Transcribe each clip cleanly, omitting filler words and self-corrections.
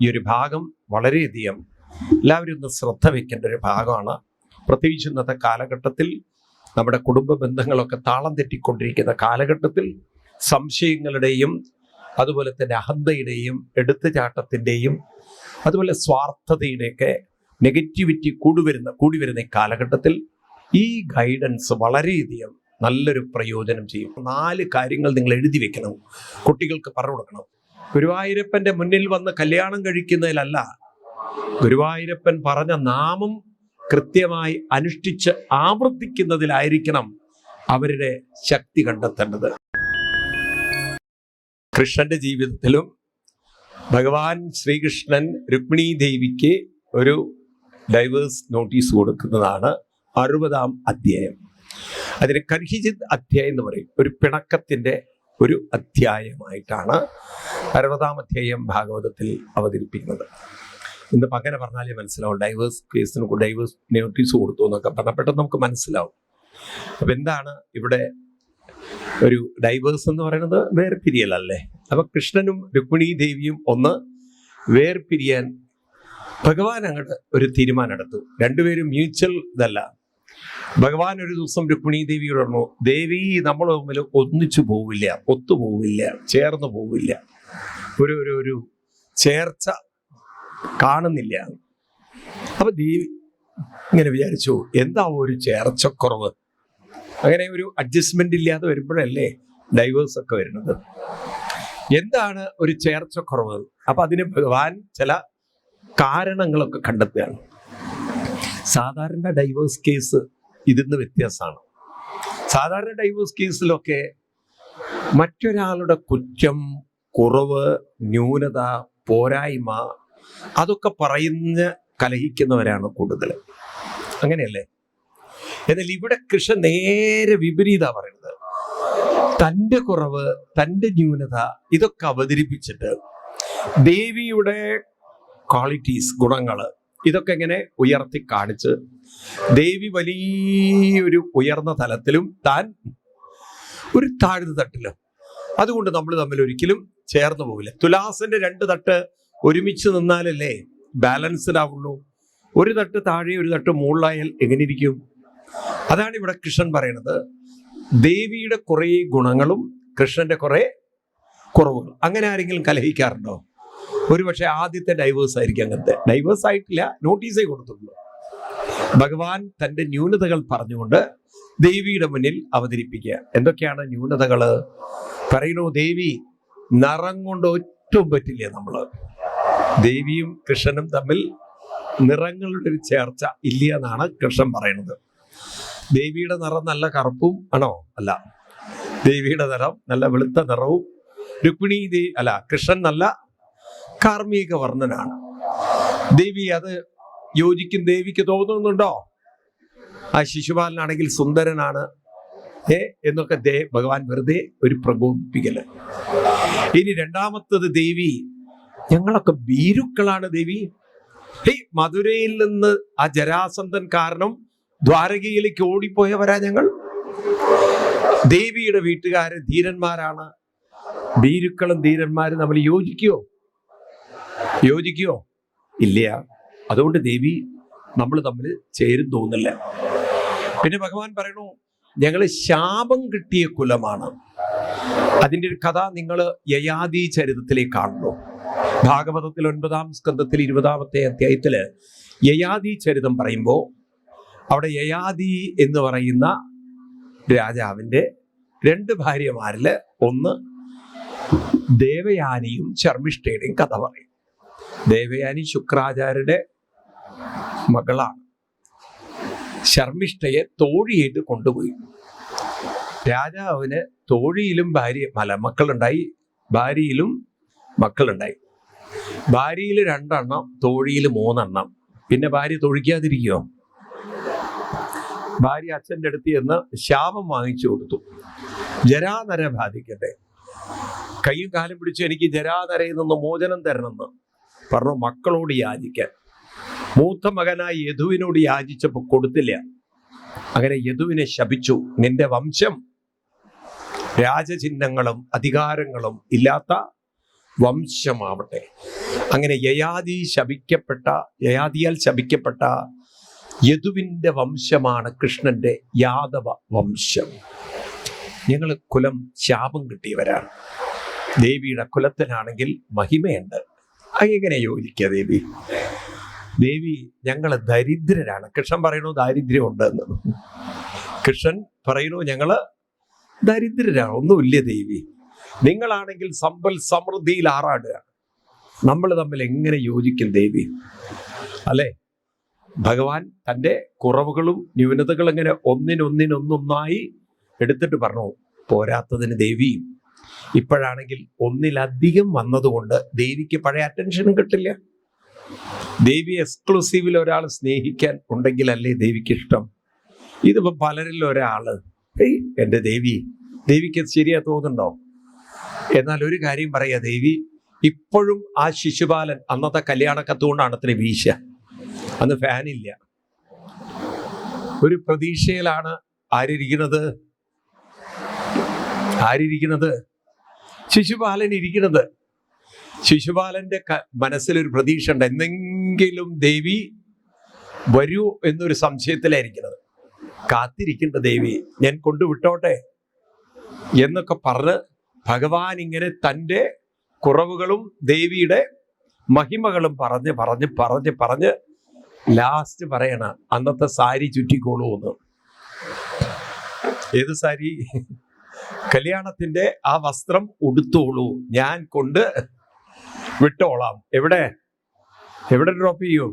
ഈ ഒരു ഭാഗം വളരെയധികം എല്ലാവരും ഒന്ന് ശ്രദ്ധ വയ്ക്കേണ്ട ഒരു ഭാഗമാണ്. പ്രത്യേകിച്ച് ഇന്നത്തെ കാലഘട്ടത്തിൽ നമ്മുടെ കുടുംബ ബന്ധങ്ങളൊക്കെ താളം തെറ്റിക്കൊണ്ടിരിക്കുന്ന കാലഘട്ടത്തിൽ സംശയങ്ങളുടെയും അതുപോലെ തന്നെ അഹന്തയുടെയും എടുത്തുചാട്ടത്തിൻ്റെയും അതുപോലെ സ്വാർത്ഥതയുടെയൊക്കെ നെഗറ്റിവിറ്റി കൂടി വരുന്ന ഈ കാലഘട്ടത്തിൽ ഈ ഗൈഡൻസ് വളരെയധികം നല്ലൊരു പ്രയോജനം ചെയ്യും. 4 കാര്യങ്ങൾ നിങ്ങൾ എഴുതി വെക്കണം, കുട്ടികൾക്ക് പറഞ്ഞു കൊടുക്കണം. ഗുരുവായൂരപ്പൻ്റെ മുന്നിൽ വന്ന് കല്യാണം കഴിക്കുന്നതിലല്ല, ഗുരുവായൂരപ്പൻ പറഞ്ഞ നാമം കൃത്യമായി അനുഷ്ഠിച്ച് ആവർത്തിക്കുന്നതിലായിരിക്കണം അവരുടെ ശക്തി കണ്ടെത്തേണ്ടത്. കൃഷ്ണന്റെ ജീവിതത്തിലും ഭഗവാൻ ശ്രീകൃഷ്ണൻ രുക്മിണീ ദേവിക്ക് ഒരു ഡൈവേഴ്സ് നോട്ടീസ് കൊടുക്കുന്നതാണ് 60-ാം അധ്യായം. അതിന് കർഹിജിത് അധ്യായം എന്ന് പറയും. ഒരു പിണക്കത്തിൻ്റെ ഒരു അധ്യായമായിട്ടാണ് 60-ാം അധ്യായം ഭാഗവതത്തിൽ അവതരിപ്പിക്കുന്നത്. ഇന്ന് അങ്ങനെ പറഞ്ഞാലേ മനസ്സിലാവും. ഡൈവേഴ്സ് കേസിന് ഡൈവേഴ്സ് നോട്ടീസ് കൊടുത്തു എന്നൊക്കെ പറഞ്ഞാൽ പെട്ടെന്ന് നമുക്ക് മനസ്സിലാവും. അപ്പം എന്താണ് ഇവിടെ ഒരു ഡൈവേഴ്സ് എന്ന് പറയുന്നത്? വേർപിരിയലല്ലേ. അപ്പം കൃഷ്ണനും രുക്മിണീ ദേവിയും ഒന്ന് വേർപിരിയാൻ ഭഗവാൻ അങ്ങോട്ട് ഒരു തീരുമാനം എടുത്തു. രണ്ടുപേരും മ്യൂച്വൽ ഇതല്ല. ഭഗവാൻ ഒരു ദിവസം രുക്മിണീ ദേവിയോട് പറഞ്ഞു, ദേവി നമ്മൾ തമ്മിൽ ഒന്നിച്ചു പോവില്ല, ഒത്തുപോവില്ല, ചേർന്ന് പോവില്ല, ഒരു ചേർച്ച കാണുന്നില്ല. അപ്പൊ ദേവി ഇങ്ങനെ വിചാരിച്ചു, എന്താ ഒരു ചേർച്ചക്കുറവ്? അങ്ങനെ ഒരു അഡ്ജസ്റ്റ്മെന്റ് ഇല്ലാതെ വരുമ്പോഴല്ലേ ഡൈവേഴ്സ് ഒക്കെ വരുന്നത്. എന്താണ് ഒരു ചേർച്ചക്കുറവ്? അപ്പൊ അതിന് ഭഗവാൻ ചില കാരണങ്ങളൊക്കെ കണ്ടെത്തുകയാണ്. സാധാരണ ഡൈവേഴ്സ് കേസ് ഇതിന്ന് വ്യത്യാസമാണ്. സാധാരണ ഡൈവേഴ്സ് കേസിലൊക്കെ മറ്റൊരാളുടെ കുറ്റം, കുറവ്, ന്യൂനത, പോരായ്മ അതൊക്കെ പറഞ്ഞ് കലഹിക്കുന്നവരാണ് കൂടുതൽ. അങ്ങനെയല്ലേ? എന്നാൽ ഇവിടെ കൃഷ്ണൻ നേരെ വിപരീത പറയുന്നത്. തൻ്റെ കുറവ്, തൻ്റെ ന്യൂനത ഇതൊക്കെ അവതരിപ്പിച്ചിട്ട് ദേവിയുടെ ക്വാളിറ്റീസ്, ഗുണങ്ങള് ഇതൊക്കെ ഇങ്ങനെ ഉയർത്തി കാണിച്ച് ദേവി വലിയൊരു ഉയർന്ന തലത്തിലും താൻ ഒരു താഴ്ന്ന തട്ടിലും. അതുകൊണ്ട് നമ്മൾ തമ്മിൽ ഒരിക്കലും ചേർന്ന് പോകില്ല. തുലാസിന്റെ 2 തട്ട് ഒരുമിച്ച് നിന്നാലല്ലേ ബാലൻസ്ഡ് ആവുള്ളൂ. ഒരു തട്ട് താഴെ ഒരു തട്ട് മുകളിലായാൽ എങ്ങനെ ഇരിക്കും? അതാണ് ഇവിടെ കൃഷ്ണൻ പറയുന്നത്. ദേവിയുടെ കുറേ ഗുണങ്ങളും കൃഷ്ണന്റെ കുറേ കുറവുകളും. അങ്ങനെ ആരെങ്കിലും കലഹിക്കാറുണ്ടോ? ഒരുപക്ഷെ ആദ്യത്തെ ഡൈവേഴ്സ് ആയിരിക്കും അങ്ങനത്തെ. ഡൈവേഴ്സ് ആയിട്ടില്ല, നോട്ടീസേ കൊടുത്തുള്ളൂ. ഭഗവാൻ തൻ്റെ ന്യൂനതകൾ പറഞ്ഞുകൊണ്ട് ദേവിയുടെ മുന്നിൽ അവതരിപ്പിക്കുക. എന്തൊക്കെയാണ് ന്യൂനതകള്? പറയണു, ദേവി നിറം കൊണ്ട് ഒറ്റും പറ്റില്ല. നമ്മള് ദേവിയും കൃഷ്ണനും തമ്മിൽ നിറങ്ങളുടെ ഒരു ചേർച്ച ഇല്ല എന്നാണ് കൃഷ്ണൻ പറയുന്നത്. ദേവിയുടെ നിറം നല്ല കറുപ്പും ആണോ? അല്ല. ദേവിയുടെ നിറം നല്ല വെളുത്ത നിറവും, കൃഷ്ണൻ നല്ല കാർമിക വർണ്ണനാണ്. ദേവി അത് യോജിക്കും ദേവിക്ക് തോന്നുന്നുണ്ടോ? ആ ശിശുപാലനാണെങ്കിൽ സുന്ദരനാണ് എന്നൊക്കെ ഭഗവാൻ വെറുതെ ഒരു പ്രകോപിപ്പിക്കല്. ഇനി രണ്ടാമത്തത്, ദേവി ഞങ്ങളൊക്കെ ഭീരുക്കളാണ് ദേവി. മധുരയിൽ നിന്ന് ആ ജരാസന്ധൻ കാരണം ദ്വാരകയിലേക്ക് ഓടിപ്പോയവരാ ഞങ്ങൾ. ദേവിയുടെ വീട്ടുകാര് ധീരന്മാരാണ്. ഭീരുക്കളും ധീരന്മാരും നമ്മൾ യോജിക്കുവോ? ഇല്ല. അതുകൊണ്ട് ദേവി നമ്മൾ തമ്മിൽ ചേരും തോന്നില്ല. പിന്നെ ഭഗവാൻ പറയണു, ഞങ്ങള് ശാപം കിട്ടിയ കുലമാണ്. അതിൻ്റെ ഒരു കഥ നിങ്ങൾ യയാതി ചരിതത്തിലേക്ക് കാണുന്നു. ഭാഗവതത്തിൽ 9-ാം സ്കന്ധത്തിൽ 20-ാമത്തെ അധ്യായത്തില് യയാതി ചരിതം പറയുമ്പോൾ അവിടെ യയാതി എന്ന് പറയുന്ന രാജാവിൻ്റെ 2 ഭാര്യമാരില് ഒന്ന് ദേവയാനിയും ശർമ്മിഷ്ഠയുടെയും കഥ പറയും. ദേവയാനി ശുക്രാചാര്യരുടെ മകളാണ്. ശർമ്മിഷ്ഠയെ തോഴിയായിട്ട് കൊണ്ടുപോയി. രാജാവിന് തോഴിയിലും മക്കളുണ്ടായി, ഭാര്യയിലും മക്കളുണ്ടായി. ഭാര്യയിൽ 2 എണ്ണം, തോഴിയിൽ 3 എണ്ണം. പിന്നെ ഭാര്യ തൊഴിക്കാതിരിക്കുമോ? ഭാര്യ അച്ഛൻ്റെ അടുത്ത് ചെന്ന് ശാപം വാങ്ങിച്ചു കൊടുത്തു. ജരാനര ബാധിക്കട്ടെ, കൈയും കാലും പിടിച്ച് എനിക്ക് ജരാനരയിൽ നിന്ന് മോചനം തരണമെന്ന് പറഞ്ഞു മക്കളോട് യാചിക്കാൻ. മൂത്ത മകനായി യദുവിനോട് യാചിച്ചപ്പോൾ കൊടുത്തില്ല. അങ്ങനെ യദുവിനെ ശപിച്ചു, നിന്റെ വംശം രാജചിഹ്നങ്ങളും അധികാരങ്ങളും ഇല്ലാത്ത വംശമാവട്ടെ. അങ്ങനെ യയാതിയാൽ ശപിക്കപ്പെട്ട യദുവിൻ്റെ വംശമാണ് കൃഷ്ണന്റെ യാദവ വംശം. ഞങ്ങൾ കുലം ശാപം കിട്ടിയവരാണ്. ദേവിയുടെ കുലത്തിനാണെങ്കിൽ മഹിമയുണ്ട്. അതെങ്ങനെ യോജിക്കുക ദേവി? ദേവി ഞങ്ങൾ ദരിദ്രരാണ്. കൃഷ്ണൻ പറയണു ദാരിദ്ര്യമുണ്ട് എന്ന്. കൃഷ്ണൻ പറയണു ഞങ്ങള് ദരിദ്രരാണ്, ഒന്നുമില്ല ദേവി. നിങ്ങളാണെങ്കിൽ സമ്പൽ സമൃദ്ധിയിൽ ആറാടുക. നമ്മൾ തമ്മിൽ എങ്ങനെ യോജിക്കും ദേവി? അല്ലേ? ഭഗവാൻ തൻ്റെ കുറവുകളും ന്യൂനതകളും ഇങ്ങനെ ഒന്നിനൊന്നിനൊന്നൊന്നായി എടുത്തിട്ട് പറഞ്ഞു. പോരാത്തതിന് ദേവിയും ഇപ്പോഴാണെങ്കിൽ ഒന്നിലധികം വന്നതുകൊണ്ട് ദേവിക്ക് പഴയ അറ്റൻഷനും കിട്ടില്ല. ദേവി എക്സ്ക്ലൂസീവിൽ ഒരാൾ സ്നേഹിക്കാൻ ഉണ്ടെങ്കിലല്ലേ ദേവിക്ക് ഇഷ്ടം. ഇതിപ്പോ പലരിൽ ഒരാള് എൻ്റെ ദേവിക്ക് ശരിയാ തോന്നുന്നുണ്ടോ? എന്നാൽ ഒരു കാര്യം പറയാ, ദേവി ഇപ്പോഴും ആ ശിശുപാലൻ അന്നത്തെ കല്യാണ കത്തുകൊണ്ടാണ് അത്ര വീശ. അന്ന് ഫാനില്ല. ഒരു പ്രതീക്ഷയിലാണ് ആരിരിക്കുന്നത്? ശിശുപാലൻ ഇരിക്കുന്നത്. ശിശുപാലന്റെ മനസ്സിലൊരു പ്രതീക്ഷ ഉണ്ട്, എന്തെങ്കിലും ദേവി വരൂ എന്നൊരു സംശയത്തിലായിരിക്കുന്നത്. കാത്തിരിക്കേണ്ട ദേവി, ഞാൻ കൊണ്ടുവിട്ടോട്ടെ എന്നൊക്കെ പറഞ്ഞ് ഭഗവാൻ ഇങ്ങനെ തൻ്റെ കുറവുകളും ദേവിയുടെ മഹിമകളും പറഞ്ഞ് ലാസ്റ്റ് പറയണ അന്നത്തെ സാരി ചുറ്റിക്കോളൂ എന്ന്. ഏത് സാരി? കല്യാണത്തിന്റെ ആ വസ്ത്രം ഉടുത്തോളൂ, ഞാൻ കൊണ്ട് വിട്ടോളാം. എവിടെ ഡ്രോപ്പ് ചെയ്യൂ?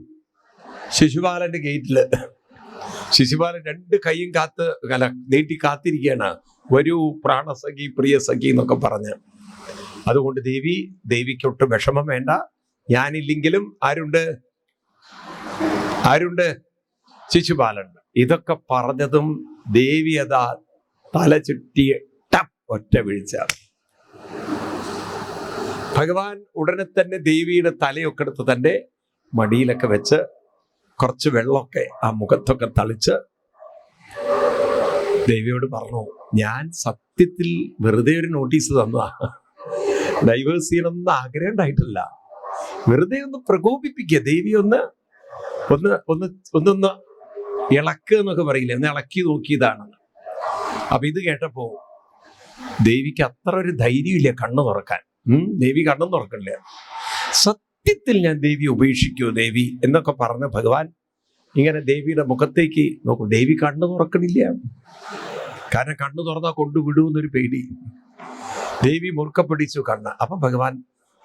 ശിശുപാലന്റെ ഗേറ്റില്. ശിശുപാലൻ രണ്ട് കൈയും നീട്ടി കാത്തിരിക്കുകയാണ്, വരൂ പ്രാണസഖി പ്രിയ സഖി എന്നൊക്കെ പറഞ്ഞ്. അതുകൊണ്ട് ദേവിക്കൊട്ട് വിഷമം വേണ്ട. ഞാനില്ലെങ്കിലും ആരുണ്ട്? ശിശുപാലുണ്ട്. ഇതൊക്കെ പറഞ്ഞതും ദേവി അതാ തല ചുറ്റിയ ഒറ്റ വീഴ്ച. ഭഗവാൻ ഉടനെ തന്നെ ദേവിയുടെ തലയൊക്കെ എടുത്ത് തൻ്റെ മടിയിലൊക്കെ വെച്ച് കുറച്ച് വെള്ളമൊക്കെ ആ മുഖത്തൊക്കെ തളിച്ച് ദേവിയോട് പറഞ്ഞു, ഞാൻ സത്യത്തിൽ വെറുതെ ഒരു നോട്ടീസ് തന്നതാ. ഡൈവേഴ്സ് ചെയ്യണമെന്ന് ആഗ്രഹം ഉണ്ടായിട്ടില്ല. വെറുതെ ഒന്ന് പ്രകോപിപ്പിക്കുക, ദേവി ഒന്നൊന്ന് ഇളക്കുക എന്നൊക്കെ പറയില്ലേ, ഒന്ന് ഇളക്കി നോക്കിയതാണ്. അപ്പൊ ഇത് കേട്ടപ്പോ ദേവിക്ക് അത്ര ഒരു ധൈര്യമില്ല കണ്ണു തുറക്കാൻ. ദേവി കണ്ണും തുറക്കില്ല. സത്യത്തിൽ ഞാൻ ദേവി ഉപേക്ഷിക്കൂ ദേവി എന്നൊക്കെ പറഞ്ഞ ഭഗവാൻ ഇങ്ങനെ ദേവിയുടെ മുഖത്തേക്ക് നോക്കും. ദേവി കണ്ണു തുറക്കണില്ല. കാരണം കണ്ണു തുറന്നാൽ കൊണ്ടുവിടുമെന്നൊരു പേടി. ദേവി മുറുക്കപ്പിടിച്ചു കണ്ണ്. അപ്പൊ ഭഗവാൻ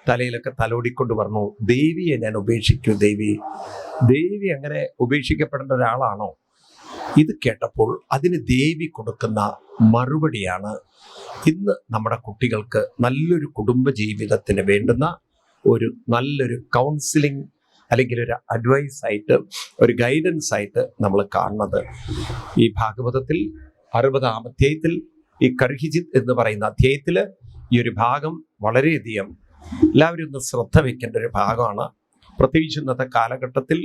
തലയിലൊക്കെ തലോടിക്കൊണ്ട് പറഞ്ഞു, ദേവിയെ ഞാൻ ഉപേക്ഷിക്കൂ ദേവി അങ്ങനെ ഉപേക്ഷിക്കപ്പെടേണ്ട ഒരാളാണോ? ഇത് കേട്ടപ്പോൾ അതിന് ദേവി കൊടുക്കുന്ന മറുപടിയാണ് ഇന്ന് നമ്മുടെ കുട്ടികൾക്ക് നല്ലൊരു കുടുംബ ജീവിതത്തിന് വേണ്ടുന്ന ഒരു നല്ലൊരു കൗൺസിലിംഗ് അല്ലെങ്കിൽ ഒരു അഡ്വൈസ് ആയിട്ട്, ഒരു ഗൈഡൻസ് ആയിട്ട് നമ്മൾ കാണുന്നത്. ഈ ഭാഗവതത്തിൽ 60-ാം അധ്യായത്തിൽ ഈ കർഹിജിത്ത് എന്ന് പറയുന്ന അധ്യായത്തിൽ ഈ ഒരു ഭാഗം വളരെയധികം എല്ലാവരും ഒന്ന് ശ്രദ്ധ വയ്ക്കേണ്ട ഒരു ഭാഗമാണ്. പ്രത്യേകിച്ച് ഇന്നത്തെ കാലഘട്ടത്തിൽ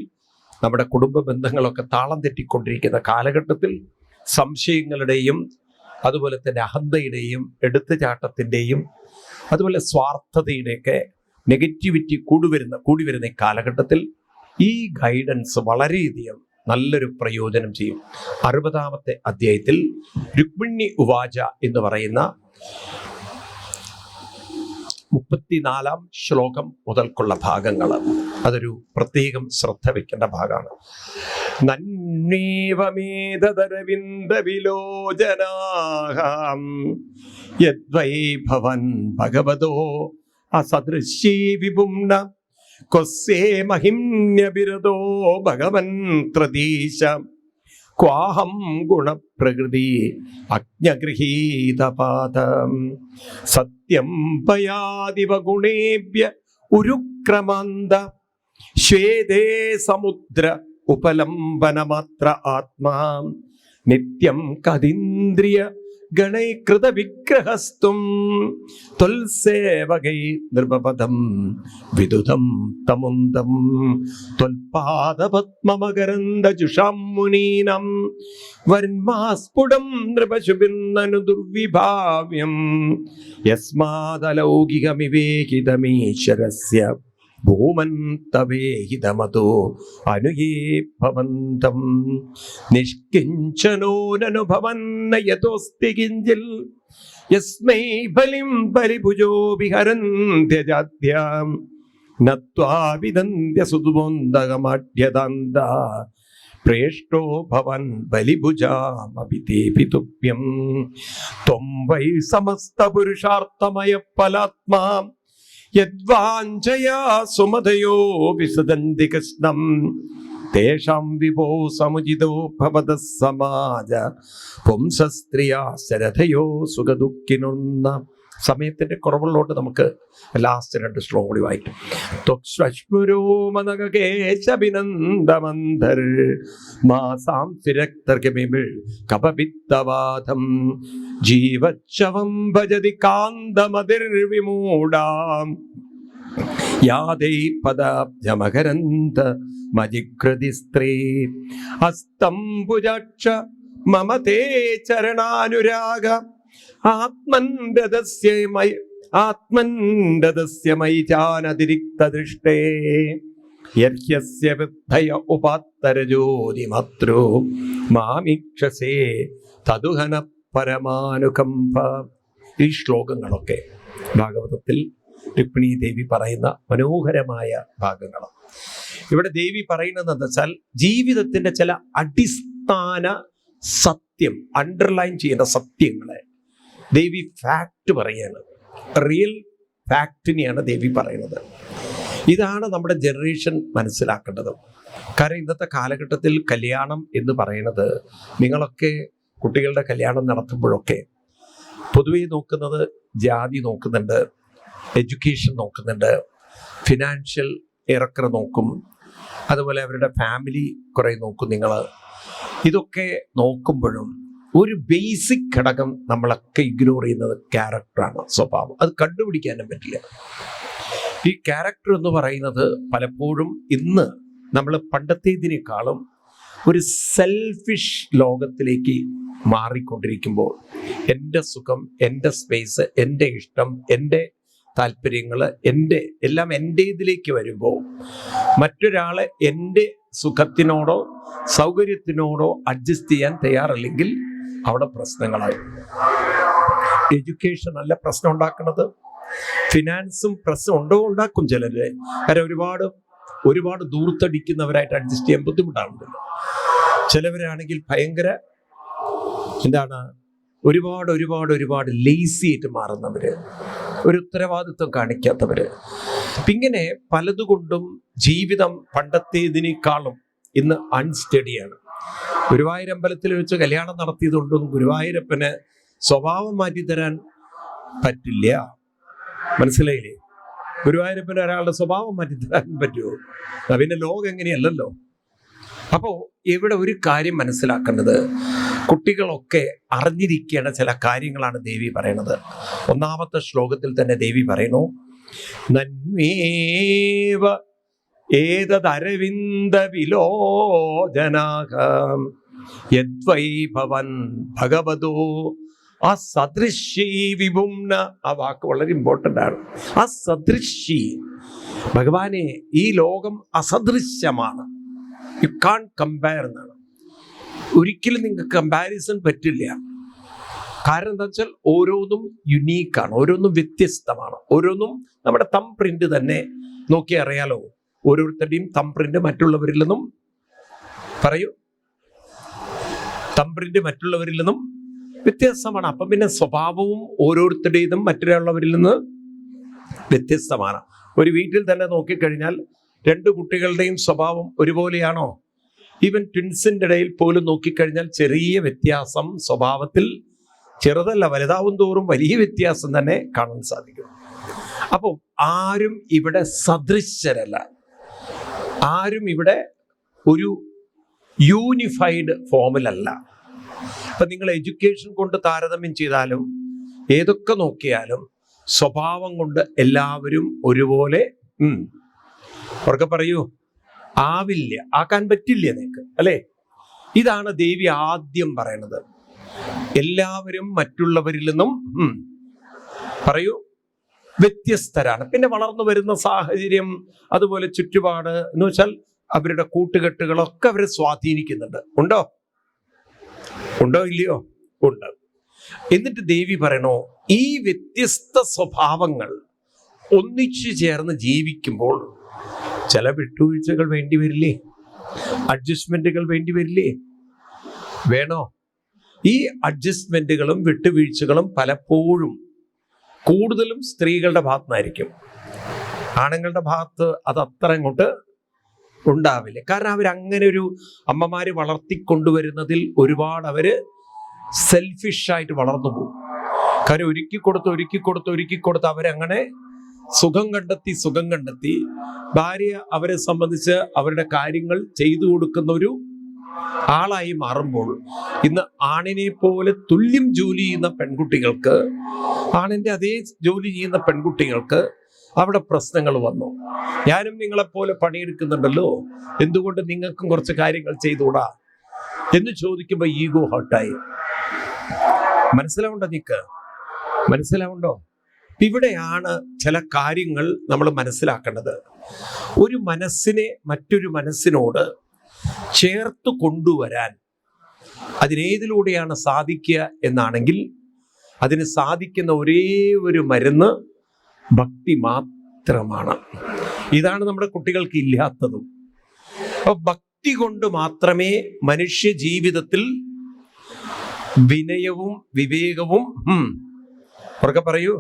നമ്മുടെ കുടുംബ ബന്ധങ്ങളൊക്കെ താളം തെറ്റിക്കൊണ്ടിരിക്കുന്ന കാലഘട്ടത്തിൽ സംശയങ്ങളുടെയും അതുപോലെ തന്നെ അഹന്തയുടെയും എടുത്തുചാട്ടത്തിൻ്റെയും അതുപോലെ സ്വാർത്ഥതയുടെയൊക്കെ നെഗറ്റിവിറ്റി കൂടി വരുന്ന ഈ കാലഘട്ടത്തിൽ ഈ ഗൈഡൻസ് വളരെയധികം നല്ലൊരു പ്രയോജനം ചെയ്യും. 60-ാമത്തെ അധ്യായത്തിൽ രുക്മിണി ഉവാച എന്ന് പറയുന്ന 34-ാം ശ്ലോകം മുതൽക്കുള്ള ഭാഗങ്ങൾ, അതൊരു പ്രത്യേകം ശ്രദ്ധ വെക്കേണ്ട ഭാഗമാണ്. നന്വേവമേതരവിന്ദ വിലോചനാഹം യദ്വൈ ഭവൻ ഭഗവതോ അസദൃശ്യേ വിപുംന കൊസ്സേ മഹിമ്യബിരദോ ഭഗവൻ ത്രദീശ ക്വാഹം ഗുണപ്രകൃതി അജ്ഞഗൃഹീതപാദം സത്യം പയാദിവ ഗുണേഭ്യ ഉരുക്രമാന്ത ശ്വേതേ സമുദ്ര ഉപലംബനമാത്ര ആത്മാ നിത്യം കതീന്ദ്രിയ ഗണൈകൃത വിഗ്രഹസ്തും ത്വൽസേവകൈ നൃപപദം വിദുതം തമുന്തം ത്വൽപാദപത്മമകരന്ദജുഷാം മുനീനം വർമാസ്ഫുടം നൃപശുഭിർനനു ദുർവിഭാവ്യം യസ്മാദലൗകികമിവേകിതമീശ്വരസ്യ ഭൂമൻ തവേഹിതമതോ അനുയേ ഭവന്തം നിഷ്കിഞ്ചനോനനുഭവന്ന യതോസ്തി കിഞ്ചിൽ യസ്മൈ ബലിം പരിഭുജോ വിഹരന്ത്യജാദ്യാം നത്വാവിദന്ത്യ സുതുമോന്തകമാഢ്യതാന്ത പ്രേഷ്ടോ ഭവൻ ബലിഭുജാമഭിതേപി തുഭ്യം ത്വം വൈ സമസ്ത പുരുഷാർത്ഥമയ ഫലാത്മാ യദ്വാഞ്ഛയാ സുമതയോ വിസദന്തി കൃഷ്ണം തേഷാം വിഭോ സമുചിതോ ഭവത സമാജ പുംസസ്ത്രീയാ ശരഥയോ സുഖദുഃഖിനൊന്ന. സമയത്തിന്റെ കുറവുള്ളോട്ട് നമുക്ക് ലാസ്റ്റ് 2 ശ്ലോകം കൂടി വായിക്കും. ത്വക്ശ്വശ്മുരോമനകേശഭിനന്ദമന്ധർ മാസാം സിരക്തർഗമിബിൾ കപപിത്തവാദം ജീവച്ഛവം ഭജതി കാന്തമതിർവിമൂഢാം യാദൈ പദാബ്ജമകരന്ത മജികൃതി സ്ത്രീ അസ്തംബുജാക്ഷ മമ തേ ചരണാനുരാഗ ആത്മൻരദസ്യ മൈചാനതിരിക്തദൃഷ്ടേ യർഹ്യസ്യ വിദ്ധയ ഉപാത്തരജ്യോതിമത്രോ മാമീക്ഷസേ തദുഹന പരമാനുകമ്പ. ഈ ശ്ലോകങ്ങളൊക്കെ ഭാഗവതത്തിൽ രുക്മിണി ദേവി പറയുന്ന മനോഹരമായ ഭാഗങ്ങളാണ്. ഇവിടെ ദേവി പറയുന്നത് എന്താ വെച്ചാൽ ജീവിതത്തിന്റെ ചില അടിസ്ഥാന സത്യം, അണ്ടർലൈൻ ചെയ്യുന്ന സത്യങ്ങളെ ദേവി ഫാക്ട് പറയാണ്. റിയൽ ഫാക്ടിനെയാണ് ദേവി പറയുന്നത്. ഇതാണ് നമ്മുടെ ജനറേഷൻ മനസ്സിലാക്കേണ്ടത്. കാരണം ഇന്നത്തെ കാലഘട്ടത്തിൽ കല്യാണം എന്ന് പറയുന്നത്, നിങ്ങളൊക്കെ കുട്ടികളുടെ കല്യാണം നടത്തുമ്പോഴൊക്കെ പൊതുവെ നോക്കുന്നത് ജാതി നോക്കുന്നുണ്ട്, എഡ്യൂക്കേഷൻ നോക്കുന്നുണ്ട്, ഫിനാൻഷ്യൽ ഇറക്കർ നോക്കും, അതുപോലെ അവരുടെ ഫാമിലി കുറെ നോക്കും. നിങ്ങൾ ഇതൊക്കെ നോക്കുമ്പോഴും ഒരു ബേസിക് ഘടകം നമ്മളൊക്കെ ഇഗ്നോർ ചെയ്യുന്നത് ക്യാരക്ടറാണ്, സ്വഭാവം. അത് കണ്ടുപിടിക്കാനും പറ്റില്ല. ഈ ക്യാരക്ടർ എന്ന് പറയുന്നത് പലപ്പോഴും ഇന്ന് നമ്മൾ പണ്ടത്തേതിനേക്കാളും ഒരു സെൽഫിഷ് ലോകത്തിലേക്ക് മാറിക്കൊണ്ടിരിക്കുമ്പോൾ, എൻ്റെ സുഖം, എൻ്റെ സ്പേസ്, എൻ്റെ ഇഷ്ടം, എൻ്റെ താല്പര്യങ്ങൾ, എല്ലാം എൻ്റേതിലേക്ക് വരുമ്പോൾ മറ്റൊരാളെ എൻ്റെ സുഖത്തിനോടോ സൗകര്യത്തിനോടോ അഡ്ജസ്റ്റ് ചെയ്യാൻ തയ്യാറല്ലെങ്കിൽ അവിടെ പ്രശ്നങ്ങളായി. എഡ്യൂക്കേഷൻ അല്ല പ്രശ്നം ഉണ്ടാക്കുന്നത്, ഫിനാൻസും പ്രശ്നം ഉണ്ടാക്കും ചിലര്. കാരണം ഒരുപാട് ദൂർത്തടിക്കുന്നവരായിട്ട് അഡ്ജസ്റ്റ് ചെയ്യാൻ ബുദ്ധിമുട്ടാണല്ലോ. ചിലവരാണെങ്കിൽ ഭയങ്കര ഒരുപാട് ലേസി ആയിട്ട് മാറുന്നവര്, ഒരു ഉത്തരവാദിത്വം കാണിക്കാത്തവര്. ഇങ്ങനെ പലതുകൊണ്ടും ജീവിതം പണ്ടത്തേതിനേക്കാളും ഇന്ന് അൺസ്റ്റഡിയാണ്. ഗുരുവായൂരമ്പലത്തിൽ വെച്ച് കല്യാണം നടത്തിയതുകൊണ്ടും ഗുരുവായൂരപ്പന് സ്വഭാവം മാറ്റിത്തരാൻ പറ്റില്ല. മനസ്സിലായില്ലേ? ഗുരുവായൂരപ്പന് ഒരാളുടെ സ്വഭാവം മാറ്റിത്തരാൻ പറ്റുമോ? പിന്നെ ലോകം എങ്ങനെയല്ലല്ലോ. അപ്പോ ഇവിടെ ഒരു കാര്യം മനസ്സിലാക്കേണ്ടത്, കുട്ടികളൊക്കെ അറിഞ്ഞിരിക്കേണ്ട ചില കാര്യങ്ങളാണ് ദേവി പറയുന്നത്. 1-ാമത്തെ ശ്ലോകത്തിൽ തന്നെ ദേവി പറയുന്നു, നന്മേവ ഏതദരവിന്ദ വിലോചനാകം യദ്വൈ ഭവൻ ഭഗവതോ അസദൃശ്യൈ വിഭുംന. ആ വാക്ക് വളരെ ഇമ്പോർട്ടൻ്റ് ആണ്. അസദൃശ്യ, ഭഗവാനെ ഈ ലോകം അസദൃശ്യമാണ്, യു കാൺ കമ്പയർ എന്നാണ്. ഒരിക്കലും നിങ്ങൾക്ക് കമ്പാരിസൺ പറ്റില്ല. കാരണം എന്താ വെച്ചാൽ ഓരോന്നും യുണീക്കാണ്, ഓരോന്നും വ്യത്യസ്തമാണ്. ഓരോന്നും നമ്മുടെ തം പ്രിന്റ് തന്നെ നോക്കി അറിയാലോ. ഓരോരുത്തരുടെയും തം പ്രിന്റ് മറ്റുള്ളവരിൽ നിന്നും വ്യത്യസ്തമാണ്. അപ്പം പിന്നെ സ്വഭാവവും ഓരോരുത്തരുടേതും മറ്റുള്ളവരിൽ നിന്ന് വ്യത്യസ്തമാണ്. ഒരു വീട്ടിൽ തന്നെ നോക്കിക്കഴിഞ്ഞാൽ 2 കുട്ടികളുടെയും സ്വഭാവം ഒരുപോലെയാണോ? ഈവൻ ട്വിൻസിൻ്റെ ഇടയിൽ പോലും നോക്കിക്കഴിഞ്ഞാൽ ചെറിയ വ്യത്യാസം സ്വഭാവത്തിൽ, ചെറുതല്ല, വലുതാവും തോറും വലിയ വ്യത്യാസം തന്നെ കാണാൻ സാധിക്കും. അപ്പോൾ ആരും ഇവിടെ സദൃശ്യരല്ല, ആരും ഇവിടെ ഒരു യൂണിഫൈഡ് ഫോമിലല്ല. അപ്പൊ നിങ്ങൾ എഡ്യൂക്കേഷൻ കൊണ്ട് താരതമ്യം ചെയ്താലും ഏതൊക്കെ നോക്കിയാലും സ്വഭാവം കൊണ്ട് എല്ലാവരും ഒരുപോലെ അവർക്ക് പറയൂ ആവില്ല, ആക്കാൻ പറ്റില്ല നിങ്ങൾക്ക്, അല്ലേ? ഇതാണ് ദേവി ആദ്യം പറയണത്. എല്ലാവരും മറ്റുള്ളവരിൽ നിന്നും പറയൂ വ്യത്യസ്തരാണ്. പിന്നെ വളർന്നു വരുന്ന സാഹചര്യം, അതുപോലെ ചുറ്റുപാട് എന്ന് വെച്ചാൽ അവരുടെ കൂട്ടുകെട്ടുകളൊക്കെ അവരെ സ്വാധീനിക്കുന്നുണ്ട്. ഉണ്ടോ ഇല്ലയോ? ഉണ്ട്. എന്നിട്ട് ദേവി പറയണോ, ഈ വ്യത്യസ്ത സ്വഭാവങ്ങൾ ഒന്നിച്ചു ചേർന്ന് ജീവിക്കുമ്പോൾ ചില വിട്ടുവീഴ്ചകൾ വേണ്ടി വരില്ലേ? അഡ്ജസ്റ്റ്മെന്റുകൾ വേണ്ടി വരില്ലേ? വേണോ? ഈ അഡ്ജസ്റ്റ്മെന്റുകളും വിട്ടുവീഴ്ചകളും പലപ്പോഴും കൂടുതലും സ്ത്രീകളുടെ ഭാഗത്തുനിന്നായിരിക്കും. ആണുങ്ങളുടെ ഭാഗത്ത് അത് അത്ര അങ്ങോട്ട് ഉണ്ടാവില്ല. കാരണം അവരങ്ങനെ ഒരു അമ്മമാര് വളർത്തിക്കൊണ്ടുവരുന്നതിൽ ഒരുപാട് അവര് സെൽഫിഷായിട്ട് വളർന്നു പോകും. കാര്യം ഒരുക്കി കൊടുത്ത് അവരങ്ങനെ സുഖം കണ്ടെത്തി ഭാര്യ അവരെ സംബന്ധിച്ച് അവരുടെ കാര്യങ്ങൾ ചെയ്തു കൊടുക്കുന്ന ഒരു ആളായി മാറുമ്പോൾ ഇന്ന് ആണിനെ പോലെ തുല്യം ജോലി ചെയ്യുന്ന പെൺകുട്ടികൾക്ക്, ആണിന്റെ അതേ ജോലി ചെയ്യുന്ന പെൺകുട്ടികൾക്ക് അവിടെ പ്രശ്നങ്ങൾ വന്നു. ഞാനും നിങ്ങളെപ്പോലെ പണിയെടുക്കുന്നുണ്ടല്ലോ, എന്തുകൊണ്ട് നിങ്ങൾക്കും കുറച്ച് കാര്യങ്ങൾ ചെയ്തുകൂടാ എന്ന് ചോദിക്കുമ്പോൾ ഈഗോ ഹർട്ടായി. മനസ്സിലാവുണ്ടോ? ഇവിടെയാണ് ചില കാര്യങ്ങൾ നമ്മൾ മനസ്സിലാക്കേണ്ടത്. ഒരു മനസ്സിനെ മറ്റൊരു മനസ്സിനോട് ചേർത്ത് കൊണ്ടുവരാൻ അതിനേതിലൂടെയാണ് സാധിക്കുക എന്നാണെങ്കിൽ, അതിന് സാധിക്കുന്ന ഒരേ ഒരു മരുന്ന് ഭക്തി മാത്രമാണ്. ഇതാണ് നമ്മുടെ കുട്ടികൾക്ക് ഇല്ലാത്തതും. അപ്പൊ ഭക്തി കൊണ്ട് മാത്രമേ മനുഷ്യ ജീവിതത്തിൽ വിനയവും വിവേകവും ഉറക്കെ പറയൂ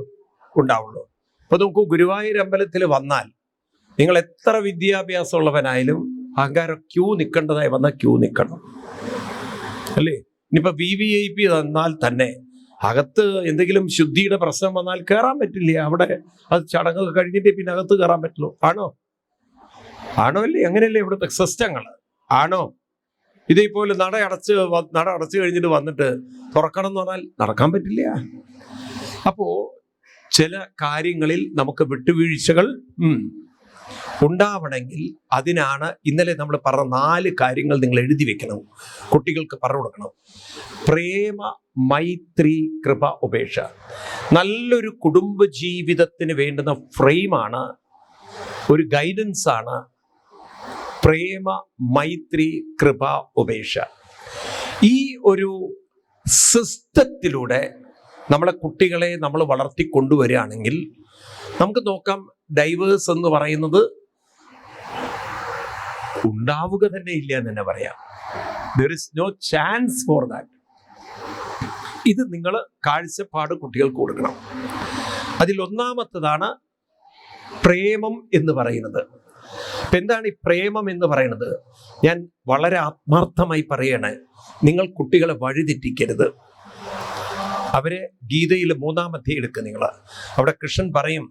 ഉണ്ടാവുള്ളൂ. അപ്പൊ നമുക്ക് ഗുരുവായൂർ അമ്പലത്തിൽ വന്നാൽ നിങ്ങൾ എത്ര വിദ്യാഭ്യാസം ഉള്ളവനായാലും അഹങ്കാരം ക്യൂ നിൽക്കേണ്ടതായി വന്നാൽ ക്യൂ നിൽക്കണം, അല്ലേ? ഇനിയിപ്പോ VVIP തന്നാൽ തന്നെ അകത്ത് എന്തെങ്കിലും ശുദ്ധിയുടെ പ്രശ്നം വന്നാൽ കയറാൻ പറ്റില്ല. അവിടെ അത് ചടങ്ങൊക്കെ കഴിഞ്ഞിട്ട് പിന്നെ അകത്ത് കയറാൻ പറ്റുള്ളൂ. ആണോ അല്ലേ? അങ്ങനെയല്ലേ ഇവിടുത്തെ സിസ്റ്റങ്ങൾ? ആണോ? ഇതേപോലെ നട അടച്ചു കഴിഞ്ഞിട്ട് വന്നിട്ട് തുറക്കണം എന്ന് പറഞ്ഞാൽ നടക്കാൻ പറ്റില്ല. അപ്പോ ചില കാര്യങ്ങളിൽ നമുക്ക് വിട്ടുവീഴ്ചകൾ ഉണ്ടാവണമെങ്കിൽ അതിനാണ് ഇന്നലെ നമ്മൾ പറഞ്ഞ 4 കാര്യങ്ങൾ നിങ്ങൾ എഴുതി വെക്കണം, കുട്ടികൾക്ക് പറഞ്ഞു കൊടുക്കണം. പ്രേമ, മൈത്രി, കൃപ, ഉപേക്ഷ. നല്ലൊരു കുടുംബ ജീവിതത്തിന് വേണ്ടുന്ന ഫ്രെയിമാണ്, ഒരു ഗൈഡൻസ് ആണ് പ്രേമ, മൈത്രി, കൃപ, ഉപേക്ഷ. ഈ ഒരു സിസ്റ്റത്തിലൂടെ നമ്മളെ കുട്ടികളെ നമ്മൾ വളർത്തിക്കൊണ്ടുവരികയാണെങ്കിൽ നമുക്ക് നോക്കാം, ഡൈവേഴ്സ് എന്ന് പറയുന്നത് ഉണ്ടാവുക തന്നെ ഇല്ല എന്ന് തന്നെ പറയാം. there is no chance for that. ഇത് നിങ്ങൾ കാഴ്ചപ്പാട് കുട്ടികൾക്ക് കൊടുക്കണം. അതിൽ ഒന്നാമത്തതാണ് പ്രേമം എന്ന് പറയുന്നത്. അപ്പൊ എന്താണ് ഈ പ്രേമം എന്ന് പറയുന്നത്? ഞാൻ വളരെ ആത്മാർത്ഥമായി പറയണേ, നിങ്ങൾ കുട്ടികളെ വഴിതെറ്റിക്കരുത്. അവരെ ഗീതയിൽ 3-ാം അധ്യായം എടുക്കുക നിങ്ങൾ. അവിടെ കൃഷ്ണൻ പറയും,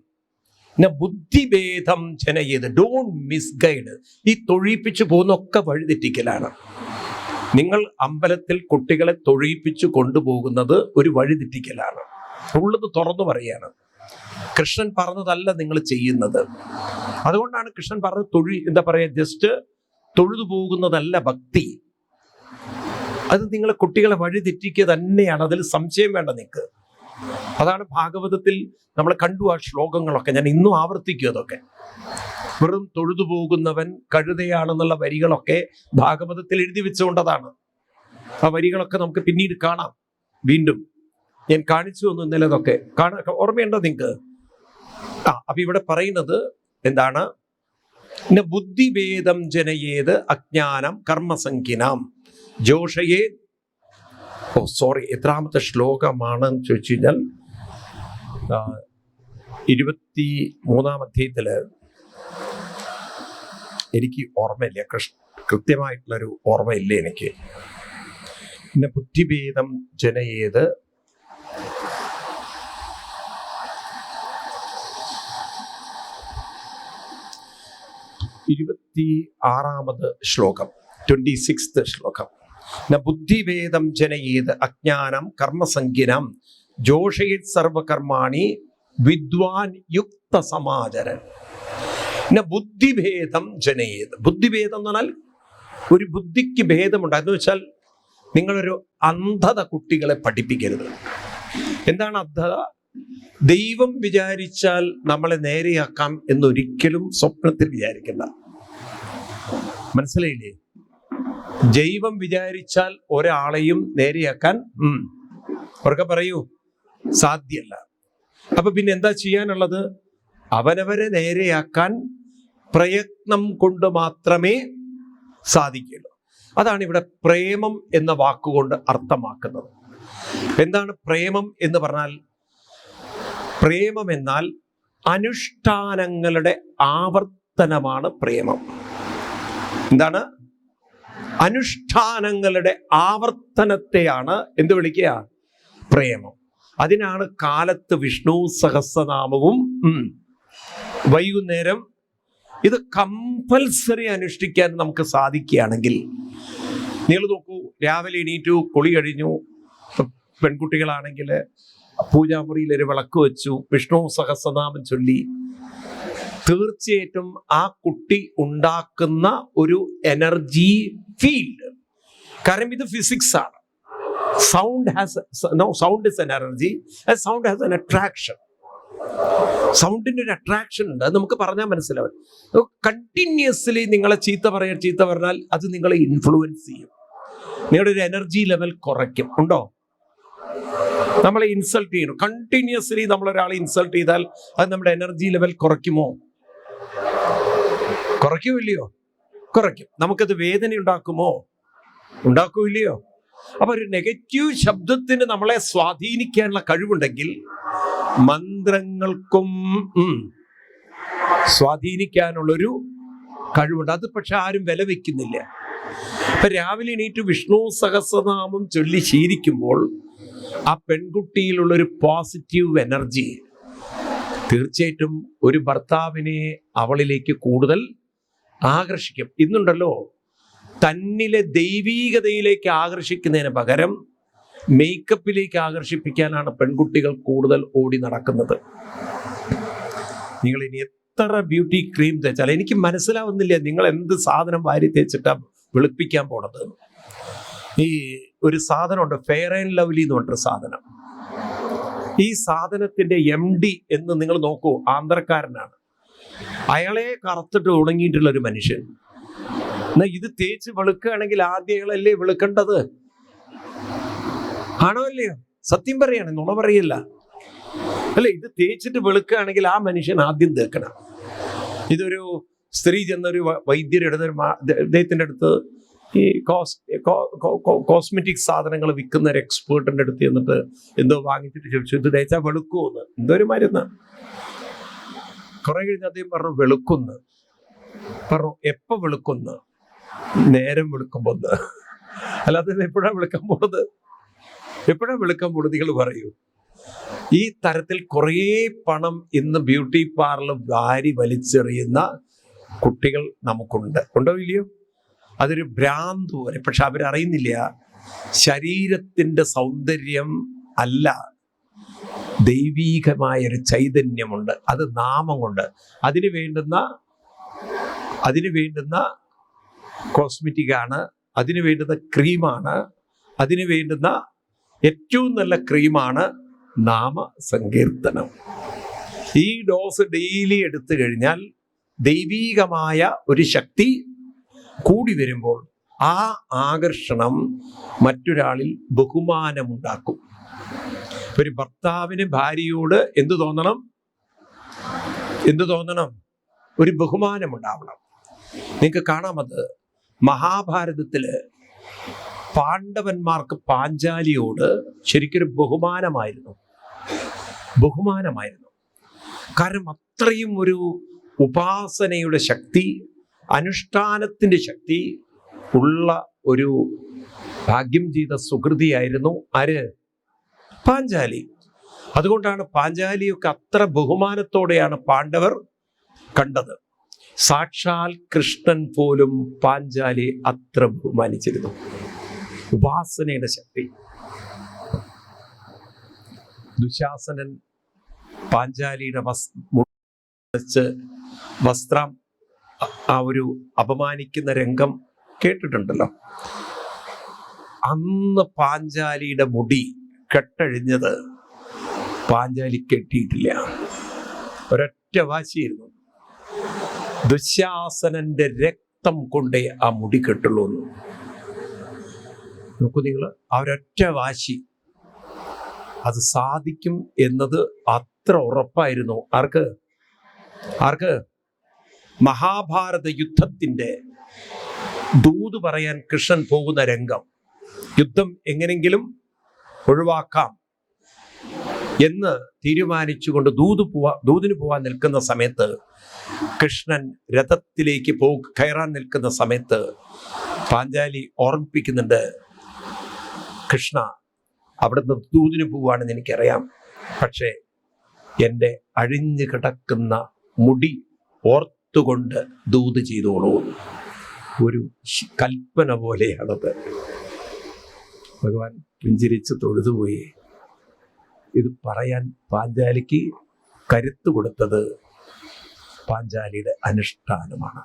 ബുദ്ധിഭേദം ജനയേത്, ഡോണ്ട് മിസ്ഗൈഡ്. ഈ തൊഴിപ്പിച്ചു പോകുന്നൊക്കെ വഴിതെറ്റിക്കലാണ്. നിങ്ങൾ അമ്പലത്തിൽ കുട്ടികളെ തൊഴിപ്പിച്ചു കൊണ്ടുപോകുന്നത് ഒരു വഴിതെറ്റിക്കലാണ്. ഉള്ളത് തുറന്നു പറയാണ്. കൃഷ്ണൻ പറഞ്ഞതല്ല നിങ്ങൾ ചെയ്യുന്നത്. അതുകൊണ്ടാണ് കൃഷ്ണൻ പറഞ്ഞത് ജസ്റ്റ് തൊഴുതു പോകുന്നതല്ല ഭക്തി. അത് നിങ്ങളെ കുട്ടികളെ വഴിതെറ്റിക്കുക തന്നെയാണ്. അതിൽ സംശയം വേണ്ട നിങ്ങൾക്ക്. അതാണ് ഭാഗവതത്തിൽ നമ്മൾ കണ്ടു ആ ശ്ലോകങ്ങളൊക്കെ. ഞാൻ ഇന്നും ആവർത്തിക്കും അതൊക്കെ. വെറും തൊഴുതു പോകുന്നവൻ കഴുതയാണെന്നുള്ള വരികളൊക്കെ ഭാഗവതത്തിൽ എഴുതി വെച്ചുകൊണ്ടതാണ്. ആ വരികളൊക്കെ നമുക്ക് പിന്നീട് കാണാം. വീണ്ടും ഞാൻ കാണിച്ചു തന്നു ഇന്നലെ. അതൊക്കെ ഓർമ്മയുണ്ടോ നിങ്ങൾക്ക്? അപ്പൊ ഇവിടെ പറയുന്നത് എന്താണ്? ബുദ്ധിഭേദം ജനയേത് അജ്ഞാനം കർമ്മസംഖ്യനാം ജോഷയേ. എത്രാമത്തെ ശ്ലോകമാണെന്ന് ചോദിച്ചു കഴിഞ്ഞാൽ 23-ാം അധ്യായത്തില് എനിക്ക് ഓർമ്മയില്ല, കൃത്യമായിട്ടുള്ളൊരു ഓർമ്മയില്ല എനിക്ക്. പിന്നെ ബുദ്ധിഭേദം ജനയേത് 26-ാമത് ശ്ലോകം, 26th ശ്ലോകം. ബുദ്ധിഭേദം ജനയേത് അജ്ഞാനം കർമ്മസംഖ്യനം ജോഷയത് സർവകർമാണി വിദ്വാൻ യുക്ത സമാചരൻ. ബുദ്ധിഭേദം ജനയേത്. ബുദ്ധിഭേദം എന്ന് പറഞ്ഞാൽ ഒരു ബുദ്ധിക്ക് ഭേദമുണ്ടായെന്ന് വെച്ചാൽ നിങ്ങളൊരു അന്ധത കുട്ടികളെ പഠിപ്പിക്കരുത്. എന്താണ് അന്ധത? ദൈവം വിചാരിച്ചാൽ നമ്മളെ നേരെയാക്കാം എന്നൊരിക്കലും സ്വപ്നത്തിൽ വിചാരിക്കണ്ട. മനസ്സിലായില്ലേ? ദൈവം വിചാരിച്ചാൽ ഒരാളെയും നേരെയാക്കാൻ അവർക്ക് പറയൂ സാധ്യല്ല. അപ്പൊ പിന്നെ എന്താ ചെയ്യാനുള്ളത്? അവനവരെ നേരെയാക്കാൻ പ്രയത്നം കൊണ്ട് മാത്രമേ സാധിക്കുള്ളൂ. അതാണ് ഇവിടെ പ്രേമം എന്ന വാക്കുകൊണ്ട് അർത്ഥമാക്കുന്നത്. എന്താണ് പ്രേമം എന്ന് പറഞ്ഞാൽ? പ്രേമം എന്നാൽ അനുഷ്ഠാനങ്ങളുടെ ആവർത്തനമാണ് പ്രേമം. എന്താണ്? അനുഷ്ഠാനങ്ങളുടെ ആവർത്തനത്തെയാണ് എന്ത് വിളിക്കുക? പ്രേമം. അതിനാണ് കാലത്ത് വിഷ്ണു സഹസ്രനാമവും വൈകുന്നേരം ഇത് കമ്പൽസറി അനുഷ്ഠിക്കാൻ നമുക്ക് സാധിക്കുകയാണെങ്കിൽ, നിങ്ങൾ നോക്കൂ, രാവിലെ എണീറ്റു, കുളി കഴിഞ്ഞു, പെൺകുട്ടികളാണെങ്കിൽ പൂജാമുറിയിൽ ഒരു വിളക്ക് വെച്ചു, വിഷ്ണു സഹസ്രനാമം ചൊല്ലി, തീർച്ചയായിട്ടും ആ കുട്ടി ഉണ്ടാക്കുന്ന ഒരു എനർജി ഫീൽഡ്, കാരണം ഇത് ഫിസിക്സ് ആണ്. Sound is an energy, sound has an attraction. സൗണ്ടിന്റെ ഒരു അട്രാക്ഷൻ ഉണ്ട്, അത് നമുക്ക് പറഞ്ഞാൽ മനസ്സിലാവും. കണ്ടിന്യൂസ്ലി നിങ്ങളെ ചീത്ത പറഞ്ഞാൽ അത് നിങ്ങളെ ഇൻഫ്ലുവൻസ് ചെയ്യും, നിങ്ങളുടെ ഒരു എനർജി ലെവൽ കുറയ്ക്കും. ഉണ്ടോ? നമ്മളെ ഇൻസൾട്ട് ചെയ്യണം, കണ്ടിന്യൂസ്ലി നമ്മളൊരാളെ ഇൻസൾട്ട് ചെയ്താൽ അത് നമ്മുടെ എനർജി ലെവൽ കുറയ്ക്കുമോ? കുറയ്ക്കുമില്ലയോ? കുറയ്ക്കും. നമുക്കത് വേദന ഉണ്ടാക്കുമോ? ഉണ്ടാക്കൂല്ലയോ? അപ്പൊ ഒരു നെഗറ്റീവ് ശബ്ദത്തിന് നമ്മളെ സ്വാധീനിക്കാനുള്ള കഴിവുണ്ടെങ്കിൽ മന്ത്രങ്ങൾക്കും സ്വാധീനിക്കാനുള്ളൊരു കഴിവുണ്ട്. അത് പക്ഷെ ആരും വില വെക്കുന്നില്ല. ഇപ്പൊ രാവിലെ എണീറ്റ് വിഷ്ണു സഹസ്രനാമം ചൊല്ലി ശീലിക്കുമ്പോൾ ആ പെൺകുട്ടിയിലുള്ളൊരു പോസിറ്റീവ് എനർജി തീർച്ചയായിട്ടും ഒരു ഭർത്താവിനെ അവളിലേക്ക് കൂടുതൽ ആകർഷിക്കും. ഇന്നുണ്ടല്ലോ, തന്നിലെ ദൈവീകതയിലേക്ക് ആകർഷിക്കുന്നതിന് പകരം മേക്കപ്പിലേക്ക് ആകർഷിപ്പിക്കാനാണ് പെൺകുട്ടികൾ കൂടുതൽ ഓടി നടക്കുന്നത്. നിങ്ങൾ ഇനി എത്ര ബ്യൂട്ടി ക്രീം തേച്ചാൽ എനിക്ക് മനസ്സിലാവുന്നില്ല നിങ്ങൾ എന്ത് സാധനം വാരി തേച്ചിട്ടാ വെളുപ്പിക്കാൻ പോണത്. ഈ ഒരു സാധനമുണ്ട്, ഫെയർ ആൻഡ് ലവ്ലി എന്ന് പറഞ്ഞൊരു സാധനം. ഈ സാധനത്തിന്റെ MD എന്ന് നിങ്ങൾ നോക്കൂ, ആന്ധ്രക്കാരനാണ്. അയാളെ കറുത്തിട്ട് ഉണങ്ങിയിട്ടുള്ള ഒരു മനുഷ്യൻ. എന്നാ ഇത് തേച്ച് വെളുക്കുകയാണെങ്കിൽ ആദ്യം അയാളല്ലേ വെളുക്കേണ്ടത്? ആണോ അല്ലയോ? സത്യം പറയാണ്, നുണ പറയില്ല അല്ലെ? ഇത് തേച്ചിട്ട് വെളുക്കുകയാണെങ്കിൽ ആ മനുഷ്യൻ ആദ്യം തേക്കണം. ഇതൊരു സ്ത്രീ ചെന്നൊരു വൈദ്യരുടെ അദ്ദേഹത്തിന്റെ അടുത്ത് ഈ കോസ്മെറ്റിക് സാധനങ്ങൾ വിൽക്കുന്ന ഒരു എക്സ്പേർട്ടിന്റെ അടുത്ത് ചെന്നിട്ട് എന്തോ വാങ്ങിച്ചിട്ട് ചോദിച്ചു, ഇത് തേച്ചാൽ വെളുക്കുമെന്ന്. എന്തോ ഒരു മരുന്ന്. കുറെ കഴിഞ്ഞ് അദ്ദേഹം പറഞ്ഞു വെളുക്കുന്ന്. പറഞ്ഞു എപ്പോ വെളുക്കുന്ന്? നേരം വെളുക്കുമ്പോ. അല്ലാതെ എപ്പോഴാണ് വെളുക്കാൻ പോണത്? എപ്പോഴാണ് വെളുക്കാൻ പോണത്? നിങ്ങൾ പറയൂ. ഈ തരത്തിൽ കുറേ പണം ഇന്ന് ബ്യൂട്ടി പാർലർ വാരി വലിച്ചെറിയുന്ന കുട്ടികൾ നമുക്കുണ്ട്. ഉണ്ടോ ഇല്ലയോ? അതൊരു ഭ്രാന്ത് പോലെ. പക്ഷെ അവരറിയുന്നില്ല, ശരീരത്തിന്റെ സൗന്ദര്യം അല്ല, ദൈവീകമായൊരു ചൈതന്യമുണ്ട്, അത് നാമം കൊണ്ട്. അതിന് വേണ്ടുന്ന കോസ്മെറ്റിക് ആണ്, അതിന് വേണ്ടുന്ന ക്രീമാണ്, അതിന് വേണ്ടുന്ന ഏറ്റവും നല്ല ക്രീമാണ് നാമസങ്കീർത്തനം. ഈ ഡോസ് ഡെയിലി എടുത്തു കഴിഞ്ഞാൽ ദൈവീകമായ ഒരു ശക്തി കൂടി വരുമ്പോൾ ആ ആകർഷണം മറ്റൊരാളിൽ ബഹുമാനമുണ്ടാക്കും. ഒരു ഭർത്താവിന് ഭാര്യയോട് എന്ത് തോന്നണം? ഒരു ബഹുമാനമുണ്ടാവണം. നിങ്ങൾക്ക് കാണാം, അത് മഹാഭാരതത്തില് പാണ്ഡവന്മാർക്ക് പാഞ്ചാലിയോട് ശരിക്കൊരു ബഹുമാനമായിരുന്നു. കാരണം അത്രയും ഒരു ഉപാസനയുടെ ശക്തി, അനുഷ്ഠാനത്തിന്റെ ശക്തി ഉള്ള ഒരു ഭാഗ്യം ചെയ്ത സുഹൃതിയായിരുന്നു ആര്? പാഞ്ചാലി. അതുകൊണ്ടാണ് പാഞ്ചാലിയൊക്കെ അത്ര ബഹുമാനത്തോടെയാണ് പാണ്ഡവർ കണ്ടത്. സാക്ഷാൽ കൃഷ്ണൻ പോലും പാഞ്ചാലി അത്ര ബഹുമാനിച്ചിരുന്നു. ഉപാസനയുടെ ശക്തി. ദുശാസനൻ പാഞ്ചാലിയുടെ വസ്ത്രം ആ ഒരു അപമാനിക്കുന്ന രംഗം കേട്ടിട്ടുണ്ടല്ലോ. അന്ന് പാഞ്ചാലിയുടെ മുടി കെട്ടഴിഞ്ഞത് പാഞ്ചാലി കെട്ടിയിട്ടില്ല. ഒരൊറ്റ വാശിയായിരുന്നു, ദുശ്ശാസനന്റെ രക്തം കൊണ്ടേ ആ മുടി കെട്ടുള്ളൂ എന്ന്. നോക്കൂ നിങ്ങൾ, ആ ഒരൊറ്റ വാശി, അത് സാധിക്കും എന്നത് അത്ര ഉറപ്പായിരുന്നു. ആർക്ക്? മഹാഭാരത യുദ്ധത്തിന്റെ ദൂത് പറയാൻ കൃഷ്ണൻ പോകുന്ന രംഗം, യുദ്ധം എങ്ങനെങ്കിലും ഒഴിവാക്കാം എന്ന് തീരുമാനിച്ചുകൊണ്ട് ദൂതിന് പോവാൻ നിൽക്കുന്ന സമയത്ത്, കൃഷ്ണൻ രഥത്തിലേക്ക് കയറാൻ നിൽക്കുന്ന സമയത്ത് പാഞ്ചാലി ഓർമ്മിപ്പിക്കുന്നുണ്ട്, കൃഷ്ണ, അവിടുന്ന് ദൂതിന് പോവാണെന്ന് എനിക്കറിയാം, പക്ഷേ എൻ്റെ അഴിഞ്ഞു കിടക്കുന്ന മുടി ഓർത്തുകൊണ്ട് ദൂത് ചെയ്തോളൂ. ഒരു കൽപ്പന പോലെയാണത്. ഭഗവാൻ പുഞ്ചിരിച്ച് തൊഴുതുപോയി. ഇത് പറയാൻ പാഞ്ചാലിക്ക് കരുത്ത് കൊടുത്തത് പാഞ്ചാലിയുടെ അനുഷ്ഠാനമാണ്.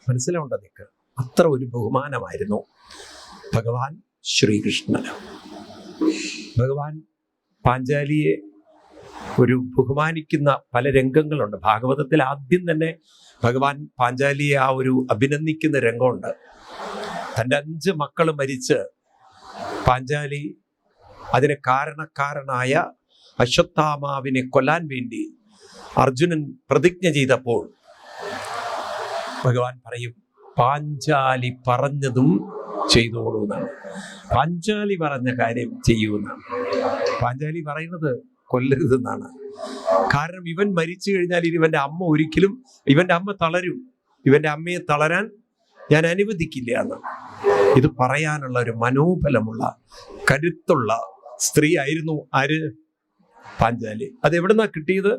മനസ്സിലാവുണ്ടോ നിങ്ങൾക്ക്? അത്ര ഒരു ബഹുമാനമായിരുന്നു ഭഗവാൻ ശ്രീകൃഷ്ണന്. ഭഗവാൻ പാഞ്ചാലിയെ ഒരു ബഹുമാനിക്കുന്ന പല രംഗങ്ങളുണ്ട്. ഭാഗവതത്തിൽ ആദ്യം തന്നെ ഭഗവാൻ പാഞ്ചാലിയെ ആ ഒരു അഭിനന്ദിക്കുന്ന രംഗമുണ്ട്. തൻ്റെ 5 മക്കൾ മരിച്ച് പാഞ്ചാലി അതിന് കാരണക്കാരനായ അശ്വത്ഥാമാവിനെ കൊല്ലാൻ വേണ്ടി അർജുനൻ പ്രതിജ്ഞ ചെയ്തപ്പോൾ ഭഗവാൻ പറയും, പാഞ്ചാലി പറഞ്ഞതും ചെയ്തോളൂ എന്നാണ്. പാഞ്ചാലി പറഞ്ഞ കാര്യം ചെയ്യൂ എന്നാണ്. പാഞ്ചാലി പറയുന്നത് കൊല്ലരുതെന്നാണ്. കാരണം ഇവൻ മരിച്ചു കഴിഞ്ഞാൽ ഇവന്റെ അമ്മ തളരും. ഇവന്റെ അമ്മയെ തളരാൻ ഞാൻ അനുവദിക്കില്ല എന്ന്. ഇത് പറയാനുള്ള ഒരു മനോബലമുള്ള, കരുത്തുള്ള സ്ത്രീ ആയിരുന്നു ആര്? പാഞ്ചാലി. അത് എവിടുന്നാ കിട്ടിയത്?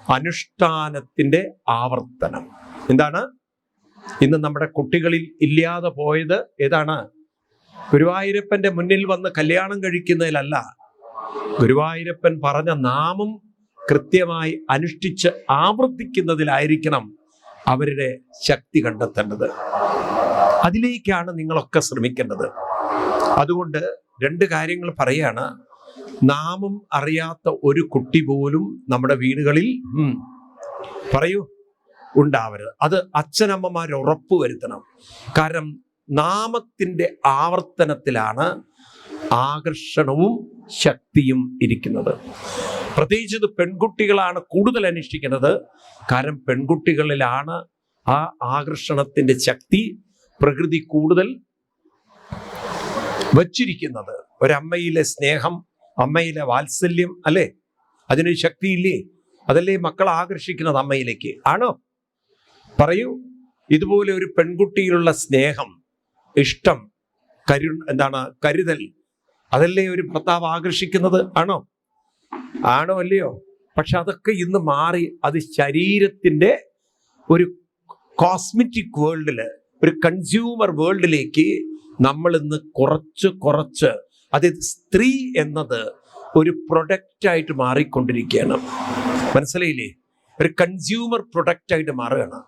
അനുഷ്ഠാനത്തിന്റെ ആവർത്തനം. എന്താണ് ഇന്ന് നമ്മുടെ കുട്ടികളിൽ ഇല്ലാതെ പോയത്? ഏതാണ്? ഗുരുവായൂരപ്പന്റെ മുന്നിൽ വന്ന് കല്യാണം കഴിക്കുന്നതിലല്ല, ഗുരുവായൂരപ്പൻ പറഞ്ഞ നാമം കൃത്യമായി അനുഷ്ഠിച്ച് ആവർത്തിക്കുന്നതിലായിരിക്കണം അവരുടെ ശക്തി കണ്ടെത്തേണ്ടത്. അതിലേക്കാണ് നിങ്ങളൊക്കെ ശ്രമിക്കേണ്ടത്. അതുകൊണ്ട് 2 കാര്യങ്ങൾ പറയാണ്. നാമം അറിയാത്ത ഒരു കുട്ടി പോലും നമ്മുടെ വീടുകളിൽ പറയൂ ഉണ്ടാവരുത്. അത് അച്ഛനമ്മമാർ ഉറപ്പുവരുത്തണം. കാരണം നാമത്തിന്റെ ആവർത്തനത്തിലാണ് ആകർഷണവും ശക്തിയും ഇരിക്കുന്നത്. പ്രത്യേകിച്ച് പെൺകുട്ടികളാണ് കൂടുതൽ അനുഷ്ഠിക്കുന്നത്. കാരണം പെൺകുട്ടികളിലാണ് ആ ആകർഷണത്തിന്റെ ശക്തി പ്രകൃതി കൂടുതൽ വച്ചിരിക്കുന്നത്. ഒരമ്മയിലെ സ്നേഹം, അമ്മയിലെ വാത്സല്യം, അല്ലേ? അതിനൊരു ശക്തിയില്ലേ? അതല്ലേ മക്കളെ ആകർഷിക്കുന്നത് അമ്മയിലേക്ക്? ആണോ? പറയൂ. ഇതുപോലെ ഒരു പെൺകുട്ടിയിലുള്ള സ്നേഹം, ഇഷ്ടം, കരുതൽ, അതല്ലേ ഒരു ഭർത്താവ് ആകർഷിക്കുന്നത്? ആണോ അല്ലയോ? പക്ഷെ അതൊക്കെ ഇന്ന് മാറി. അത് ശരീരത്തിന്റെ ഒരു കോസ്മെറ്റിക് വേൾഡില്, ഒരു കൺസ്യൂമർ വേൾഡിലേക്ക് നമ്മൾ ഇന്ന് കുറച്ച് അതായത് സ്ത്രീ എന്നത് ഒരു പ്രൊഡക്റ്റായിട്ട് മാറിക്കൊണ്ടിരിക്കുകയാണ്. മനസ്സിലായില്ലേ? ഒരു കൺസ്യൂമർ പ്രൊഡക്റ്റ് ആയിട്ട് മാറുകയാണ്.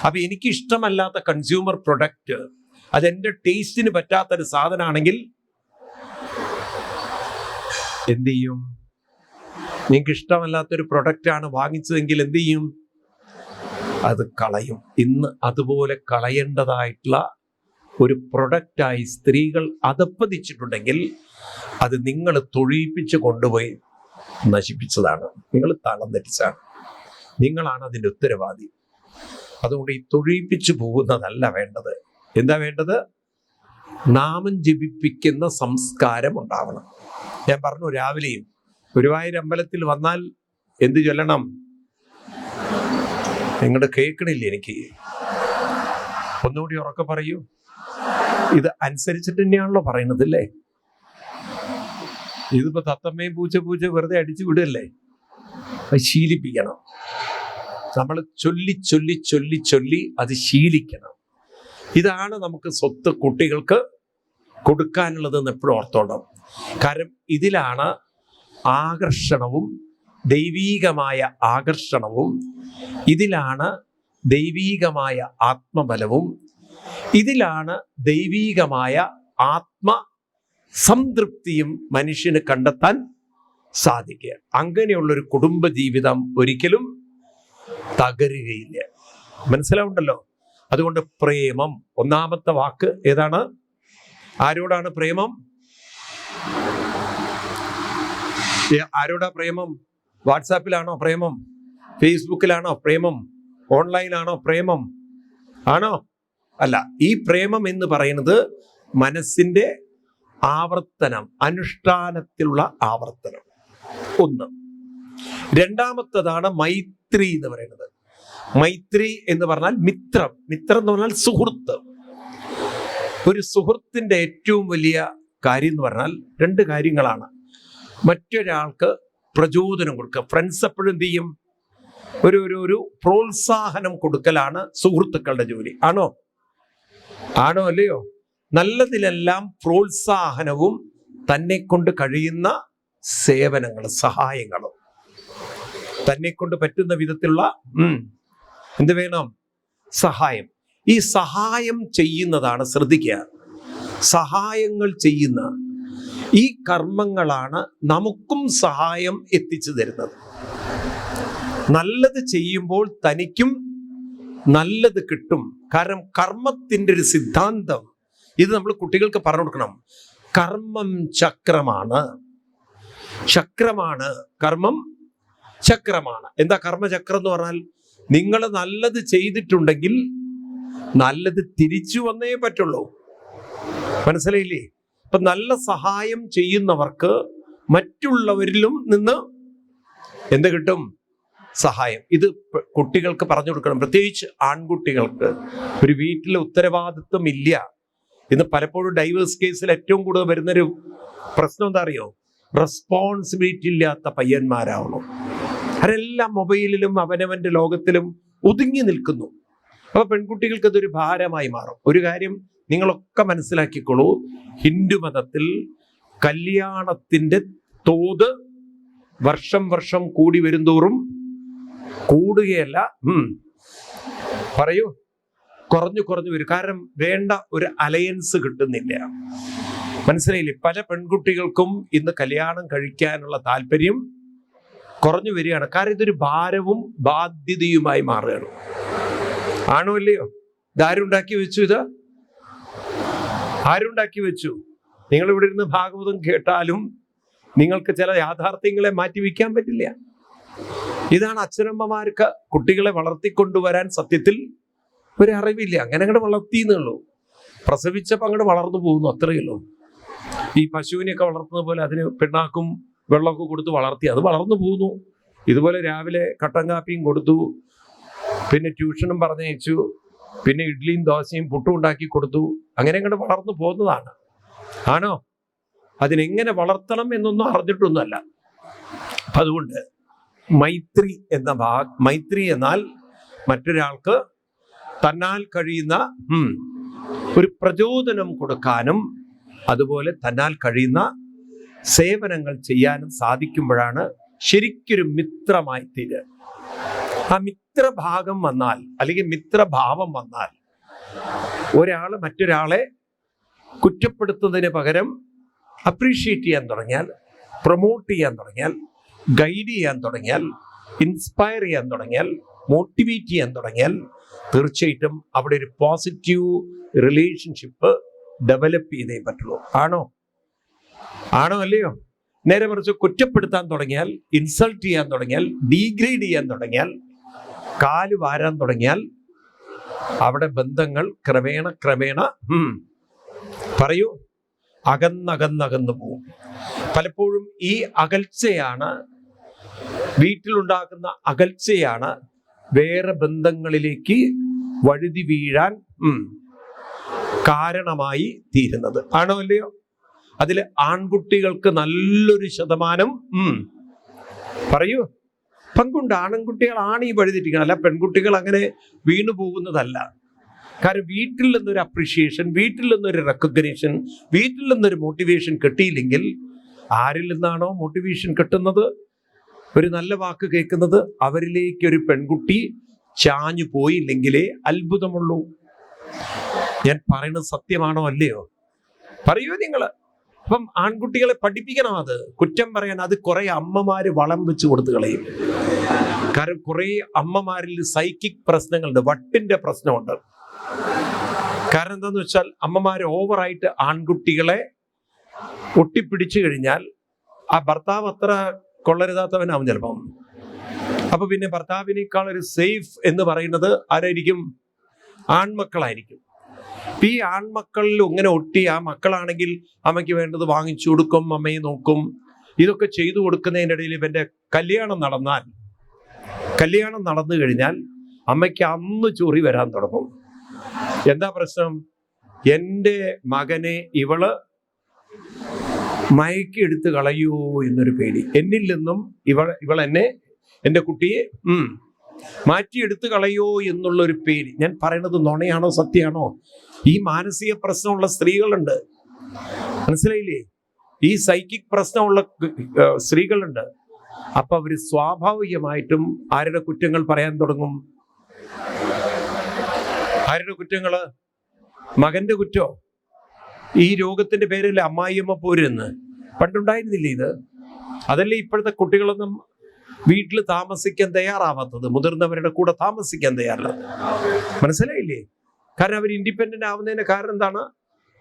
അപ്പൊ എനിക്ക് ഇഷ്ടമല്ലാത്ത കൺസ്യൂമർ പ്രൊഡക്റ്റ്, അതെന്റെ ടേസ്റ്റിന് പറ്റാത്തൊരു സാധനമാണെങ്കിൽ എന്ത് ചെയ്യും? നിങ്ങൾക്ക് ഇഷ്ടമല്ലാത്തൊരു പ്രൊഡക്റ്റാണ് വാങ്ങിച്ചതെങ്കിൽ എന്ത് ചെയ്യും? അത് കളയും. ഇന്ന് അതുപോലെ കളയേണ്ടതായിട്ടുള്ള ഒരു പ്രൊഡക്റ്റായി സ്ത്രീകൾ അധപ്പതിച്ചിട്ടുണ്ടെങ്കിൽ അത് നിങ്ങൾ തൊഴിപ്പിച്ച് കൊണ്ടുപോയി നശിപ്പിച്ചതാണ്. നിങ്ങൾ താളം തെറ്റിച്ചാണ്. നിങ്ങളാണ് അതിൻ്റെ ഉത്തരവാദി. അതുകൊണ്ട് ഈ തൊഴിപ്പിച്ചു പോകുന്നതല്ല വേണ്ടത്. എന്താ വേണ്ടത്? നാമം ജപിപ്പിക്കുന്ന സംസ്കാരം ഉണ്ടാവണം. ഞാൻ പറഞ്ഞു, രാവിലെയും ഗുരുവായൂർ അമ്പലത്തിൽ വന്നാൽ എന്ത് ചൊല്ലണം? നിങ്ങളുടെ കേൾക്കണില്ലേ? എനിക്ക് ഒന്നുകൂടി ഉറക്കെ പറയൂ. ഇത് അനുസരിച്ചിട്ട് തന്നെയാണല്ലോ പറയുന്നത്, അല്ലേ? ഇതിപ്പോ തത്തമ്മയും പൂച്ച വെറുതെ അടിച്ചു വിടുകയല്ലേ? അത് ശീലിപ്പിക്കണം. നമ്മൾ ചൊല്ലി അത് ശീലിക്കണം. ഇതാണ് നമുക്ക് സ്വത്ത് കുട്ടികൾക്ക് കൊടുക്കാനുള്ളതെന്ന് എപ്പോഴും ഓർത്തോണം. കാരണം ഇതിലാണ് ആകർഷണവും, ദൈവീകമായ ആകർഷണവും, ഇതിലാണ് ദൈവീകമായ ആത്മബലവും, ഇതിലാണ് ദൈവീകമായ ആത്മസംതൃപ്തിയും മനുഷ്യന് കണ്ടെത്താൻ സാധിക്കുക. അങ്ങനെയുള്ളൊരു കുടുംബ ജീവിതം ഒരിക്കലും തകരുകയില്ല. മനസ്സിലാവുണ്ടല്ലോ? അതുകൊണ്ട് പ്രേമം, ഒന്നാമത്തെ വാക്ക് ഏതാണ്? ആരോടാണ് പ്രേമം? ആരോടാ പ്രേമം? വാട്സാപ്പിലാണോ പ്രേമം? ഫേസ്ബുക്കിലാണോ പ്രേമം? ഓൺലൈനാണോ പ്രേമം? ആണോ? അല്ല. ഈ പ്രേമം എന്ന് പറയുന്നത് മനസ്സിന്റെ ആവർത്തനം, അനുഷ്ഠാനത്തിലുള്ള ആവർത്തനം. ഒന്ന്. രണ്ടാമത്തതാണ് മൈത്രി എന്ന് പറയുന്നത്. മൈത്രി എന്ന് പറഞ്ഞാൽ മിത്രം. മിത്രം എന്ന് പറഞ്ഞാൽ സുഹൃത്ത്. ഒരു സുഹൃത്തിന്റെ ഏറ്റവും വലിയ കാര്യം എന്ന് പറഞ്ഞാൽ രണ്ട് കാര്യങ്ങളാണ്. മറ്റൊരാൾക്ക് പ്രചോദനം കൊടുക്കുക. ഫ്രണ്ട്സ് എപ്പോഴും എന്ത് ചെയ്യും? ഒരു പ്രോത്സാഹനം കൊടുക്കലാണ് സുഹൃത്തുക്കളുടെ ജോലി. ആണോ? ആണോ അല്ലയോ? നല്ലതിലെല്ലാം പ്രോത്സാഹനവും തന്നെ കൊണ്ട് കഴിയുന്ന സേവനങ്ങളും സഹായങ്ങളും, തന്നെ കൊണ്ട് പറ്റുന്ന വിധത്തിലുള്ള എന്ത് വേണം? സഹായം. ഈ സഹായം ചെയ്യുന്നതാണ്, ശ്രദ്ധിക്കുക, സഹായങ്ങൾ ചെയ്യുന്ന ഈ കർമ്മങ്ങളാണ് നമുക്കും സഹായം എത്തിച്ചു തരുന്നത്. നല്ലത് ചെയ്യുമ്പോൾ തനിക്കും നല്ലത് കിട്ടും. കാരണം കർമ്മത്തിന്റെ ഒരു സിദ്ധാന്തം ഇത് നമ്മൾ കുട്ടികൾക്ക് പറഞ്ഞു കൊടുക്കണം. കർമ്മം ചക്രമാണ്. ചക്രമാണ് കർമ്മം. ചക്രമാണ്. എന്താ കർമ്മചക്രം എന്ന് പറഞ്ഞാൽ? നിങ്ങൾ നല്ലത് ചെയ്തിട്ടുണ്ടെങ്കിൽ നല്ലത് തിരിച്ചു വന്നേ പറ്റുള്ളൂ. മനസ്സിലായില്ലേ? അപ്പൊ നല്ല സഹായം ചെയ്യുന്നവർക്ക് മറ്റുള്ളവരിലും നിന്ന് എന്ത് കിട്ടും? സഹായം. ഇത് കുട്ടികൾക്ക് പറഞ്ഞു കൊടുക്കണം, പ്രത്യേകിച്ച് ആൺകുട്ടികൾക്ക്. ഒരു വീട്ടിലെ ഉത്തരവാദിത്വം ഇല്ല. ഇന്ന് പലപ്പോഴും ഡൈവേഴ്സ് കേസിൽ ഏറ്റവും കൂടുതൽ വരുന്നൊരു പ്രശ്നം എന്താ അറിയോ? റെസ്പോൺസിബിലിറ്റി ഇല്ലാത്ത പയ്യന്മാരാവണം. അവരെല്ലാം മൊബൈലിലും അവനവന്റെ ലോകത്തിലും ഒതുങ്ങി നിൽക്കുന്നു. അപ്പൊ പെൺകുട്ടികൾക്ക് അതൊരു ഭാരമായി മാറും. ഒരു കാര്യം നിങ്ങളൊക്കെ മനസ്സിലാക്കിക്കോളൂ, ഹിന്ദു മതത്തിൽ കല്യാണത്തിന്റെ തോത് വർഷം വർഷം കൂടി വരുന്തോറും കൂടുകയല്ല, പറയൂ, കുറഞ്ഞു വരും. കാരണം വേണ്ട ഒരു അലയൻസ് കിട്ടുന്നില്ല. മനസ്സിലായില്ലേ? പല പെൺകുട്ടികൾക്കും ഇന്ന് കല്യാണം കഴിക്കാനുള്ള താല്പര്യം കുറഞ്ഞു വരികയാണ്. കാരണം ഇതൊരു ഭാരവും ബാധ്യതയുമായി മാറുകയാണ്. ആണോ അല്ലയോ? ഇതാരുണ്ടാക്കി വെച്ചു? ഇത് ആരുണ്ടാക്കി വെച്ചു? നിങ്ങൾ ഇവിടെ ഇരുന്ന് ഭാഗവതം കേട്ടാലും നിങ്ങൾക്ക് ചില യാഥാർത്ഥ്യങ്ങളെ മാറ്റിവെക്കാൻ പറ്റില്ല. ഇതാണ് അച്ഛനമ്മമാർക്ക് കുട്ടികളെ വളർത്തിക്കൊണ്ടുവരാൻ സത്യത്തിൽ ഒരു അറിവില്ല. അങ്ങനെ അങ്ങോട്ട് വളർത്തിയെന്നുള്ളൂ. പ്രസവിച്ചപ്പോൾ അങ്ങോട്ട് വളർന്നു പോകുന്നു, അത്രയേ ഉള്ളൂ. ഈ പശുവിനെയൊക്കെ വളർത്തുന്ന പോലെ അതിന് പിണ്ണാക്കും വെള്ളമൊക്കെ കൊടുത്ത് വളർത്തി, അത് വളർന്നു പോകുന്നു. ഇതുപോലെ രാവിലെ കട്ടൻ കാപ്പിയും കൊടുത്തു, പിന്നെ ട്യൂഷനും പറഞ്ഞയച്ചു, പിന്നെ ഇഡ്ഡലിയും ദോശയും പുട്ടും ഉണ്ടാക്കി കൊടുത്തു. അങ്ങനെ അങ്ങോട്ട് വളർന്നു പോകുന്നതാണ്. ആണോ? അതിനെങ്ങനെ വളർത്തണം എന്നൊന്നും അറിഞ്ഞിട്ടൊന്നുമല്ല. അപ്പം അതുകൊണ്ട് മൈത്രി എന്ന മൈത്രി എന്നാൽ മറ്റൊരാൾക്ക് തന്നാൽ കഴിയുന്ന ഒരു പ്രചോദനം കൊടുക്കാനും അതുപോലെ തന്നാൽ കഴിയുന്ന സേവനങ്ങൾ ചെയ്യാനും സാധിക്കുമ്പോഴാണ് ശരിക്കൊരു മിത്രമായി തീരുക. ആ മിത്രഭാഗം വന്നാൽ അല്ലെങ്കിൽ മിത്രഭാവം വന്നാൽ ഒരാൾ മറ്റൊരാളെ കുറ്റപ്പെടുത്തുന്നതിന് പകരം അപ്രീഷിയേറ്റ് ചെയ്യാൻ തുടങ്ങിയാൽ, പ്രൊമോട്ട് ചെയ്യാൻ തുടങ്ങിയാൽ, ഗൈഡ് ചെയ്യാൻ തുടങ്ങിയാൽ, ഇൻസ്പയർ ചെയ്യാൻ തുടങ്ങിയാൽ, മോട്ടിവേറ്റ് ചെയ്യാൻ തുടങ്ങിയാൽ തീർച്ചയായിട്ടും അവിടെ ഒരു പോസിറ്റീവ് റിലേഷൻഷിപ്പ് ഡെവലപ്പ് ചെയ്തേ പറ്റുള്ളൂ. ആണോ? ആണോ അല്ലയോ? നേരെ മറിച്ച് കുറ്റപ്പെടുത്താൻ തുടങ്ങിയാൽ, ഇൻസൾട്ട് ചെയ്യാൻ തുടങ്ങിയാൽ, ഡീഗ്രേഡ് ചെയ്യാൻ തുടങ്ങിയാൽ, കാല് വാരാൻ തുടങ്ങിയാൽ അവിടെ ബന്ധങ്ങൾ ക്രമേണ പറയൂ അകന്നകന്നകന്നു പോകും. പലപ്പോഴും ഈ അകൽച്ചയാണ്, വീട്ടിലുണ്ടാകുന്ന അകൽച്ചയാണ് വേറെ ബന്ധങ്ങളിലേക്ക് വഴുതി വീഴാൻ കാരണമായി തീരുന്നത്. ആണോ അല്ലയോ? അതിൽ ആൺകുട്ടികൾക്ക് നല്ലൊരു ശതമാനം പറയൂ പങ്കുണ്ട്. ആൺകുട്ടികളാണ് ഈ വഴുതിരിക്കുന്നത്, അല്ല പെൺകുട്ടികൾ അങ്ങനെ വീണു പോകുന്നതല്ല. കാരണം വീട്ടിൽ നിന്നൊരു അപ്രിഷിയേഷൻ, വീട്ടിൽ നിന്നൊരു റെക്കഗ്നേഷൻ, വീട്ടിൽ നിന്നൊരു മോട്ടിവേഷൻ കിട്ടിയില്ലെങ്കിൽ, ആരിൽ നിന്നാണോ മോട്ടിവേഷൻ കിട്ടുന്നത്, ഒരു നല്ല വാക്ക് കേൾക്കുന്നത്, അവരിലേക്ക് ഒരു പെൺകുട്ടി ചാഞ്ഞു പോയില്ലെങ്കിലേ അത്ഭുതമുള്ളൂ. ഞാൻ പറയുന്നത് സത്യമാണോ അല്ലയോ? പറയൂ നിങ്ങൾ. അപ്പം ആൺകുട്ടികളെ പഠിപ്പിക്കണം. അത് കുറ്റം പറയാൻ അത് കുറെ അമ്മമാര് വളം വെച്ച് കൊടുത്തു കളയും. കാരണം കുറെ അമ്മമാരിൽ സൈക്കിക് പ്രശ്നങ്ങളുണ്ട്, വട്ടിന്റെ പ്രശ്നമുണ്ട്. കാരണം എന്താന്ന് വെച്ചാൽ അമ്മമാര് ഓവറായിട്ട് ആൺകുട്ടികളെ ഒട്ടിപ്പിടിച്ചു കഴിഞ്ഞാൽ ആ ഭർത്താവ് അത്ര കൊള്ളരുതാത്തവനാവും ചിലപ്പം. അപ്പൊ പിന്നെ ഭർത്താവിനേക്കാൾ ഒരു സേഫ് എന്ന് പറയുന്നത് ആരായിരിക്കും? ആൺമക്കളായിരിക്കും. ഈ ആൺമക്കളിൽ ഇങ്ങനെ ഒട്ടി ആ മക്കളാണെങ്കിൽ അമ്മയ്ക്ക് വേണ്ടത് വാങ്ങിച്ചു കൊടുക്കും, അമ്മയെ നോക്കും. ഇതൊക്കെ ചെയ്തു കൊടുക്കുന്നതിൻ്റെ ഇടയിൽ ഇവന്റെ കല്യാണം നടന്നു കഴിഞ്ഞാൽ അമ്മയ്ക്ക് അന്ന് ചൊറി വരാൻ തുടങ്ങും. എന്താ പ്രശ്നം? എൻ്റെ മകനെ ഇവള് മയക്കിയെടുത്ത് കളയോ എന്നൊരു പേടി. എന്നിൽ നിന്നും ഇവൾ എന്നെ, എൻ്റെ കുട്ടിയെ മാറ്റിയെടുത്ത് കളയോ എന്നുള്ളൊരു പേടി. ഞാൻ പറയുന്നത് നുണയാണോ സത്യമാണോ? ഈ മാനസിക പ്രശ്നമുള്ള സ്ത്രീകളുണ്ട്, മനസ്സിലായില്ലേ? ഈ സൈക്കിക് പ്രശ്നമുള്ള സ്ത്രീകളുണ്ട്. അപ്പൊ അവര് സ്വാഭാവികമായിട്ടും ആരുടെ കുറ്റങ്ങൾ പറയാൻ തുടങ്ങും? ആരുടെ കുറ്റങ്ങള്? മകന്റെ കുറ്റോ? ഈ രോഗത്തിന്റെ പേരല്ലേ അമ്മായിയമ്മ പോരെന്ന് പണ്ടുണ്ടായിരുന്നില്ലേ ഇത്? അതല്ലേ ഇപ്പോഴത്തെ കുട്ടികളൊന്നും വീട്ടിൽ താമസിക്കാൻ തയ്യാറാവാത്തത്, മുതിർന്നവരുടെ കൂടെ താമസിക്കാൻ തയ്യാറില്ല. മനസ്സിലായില്ലേ? കാരണം അവർ ഇൻഡിപെൻഡന്റ് ആവുന്നതിന്റെ കാരണം എന്താണ്?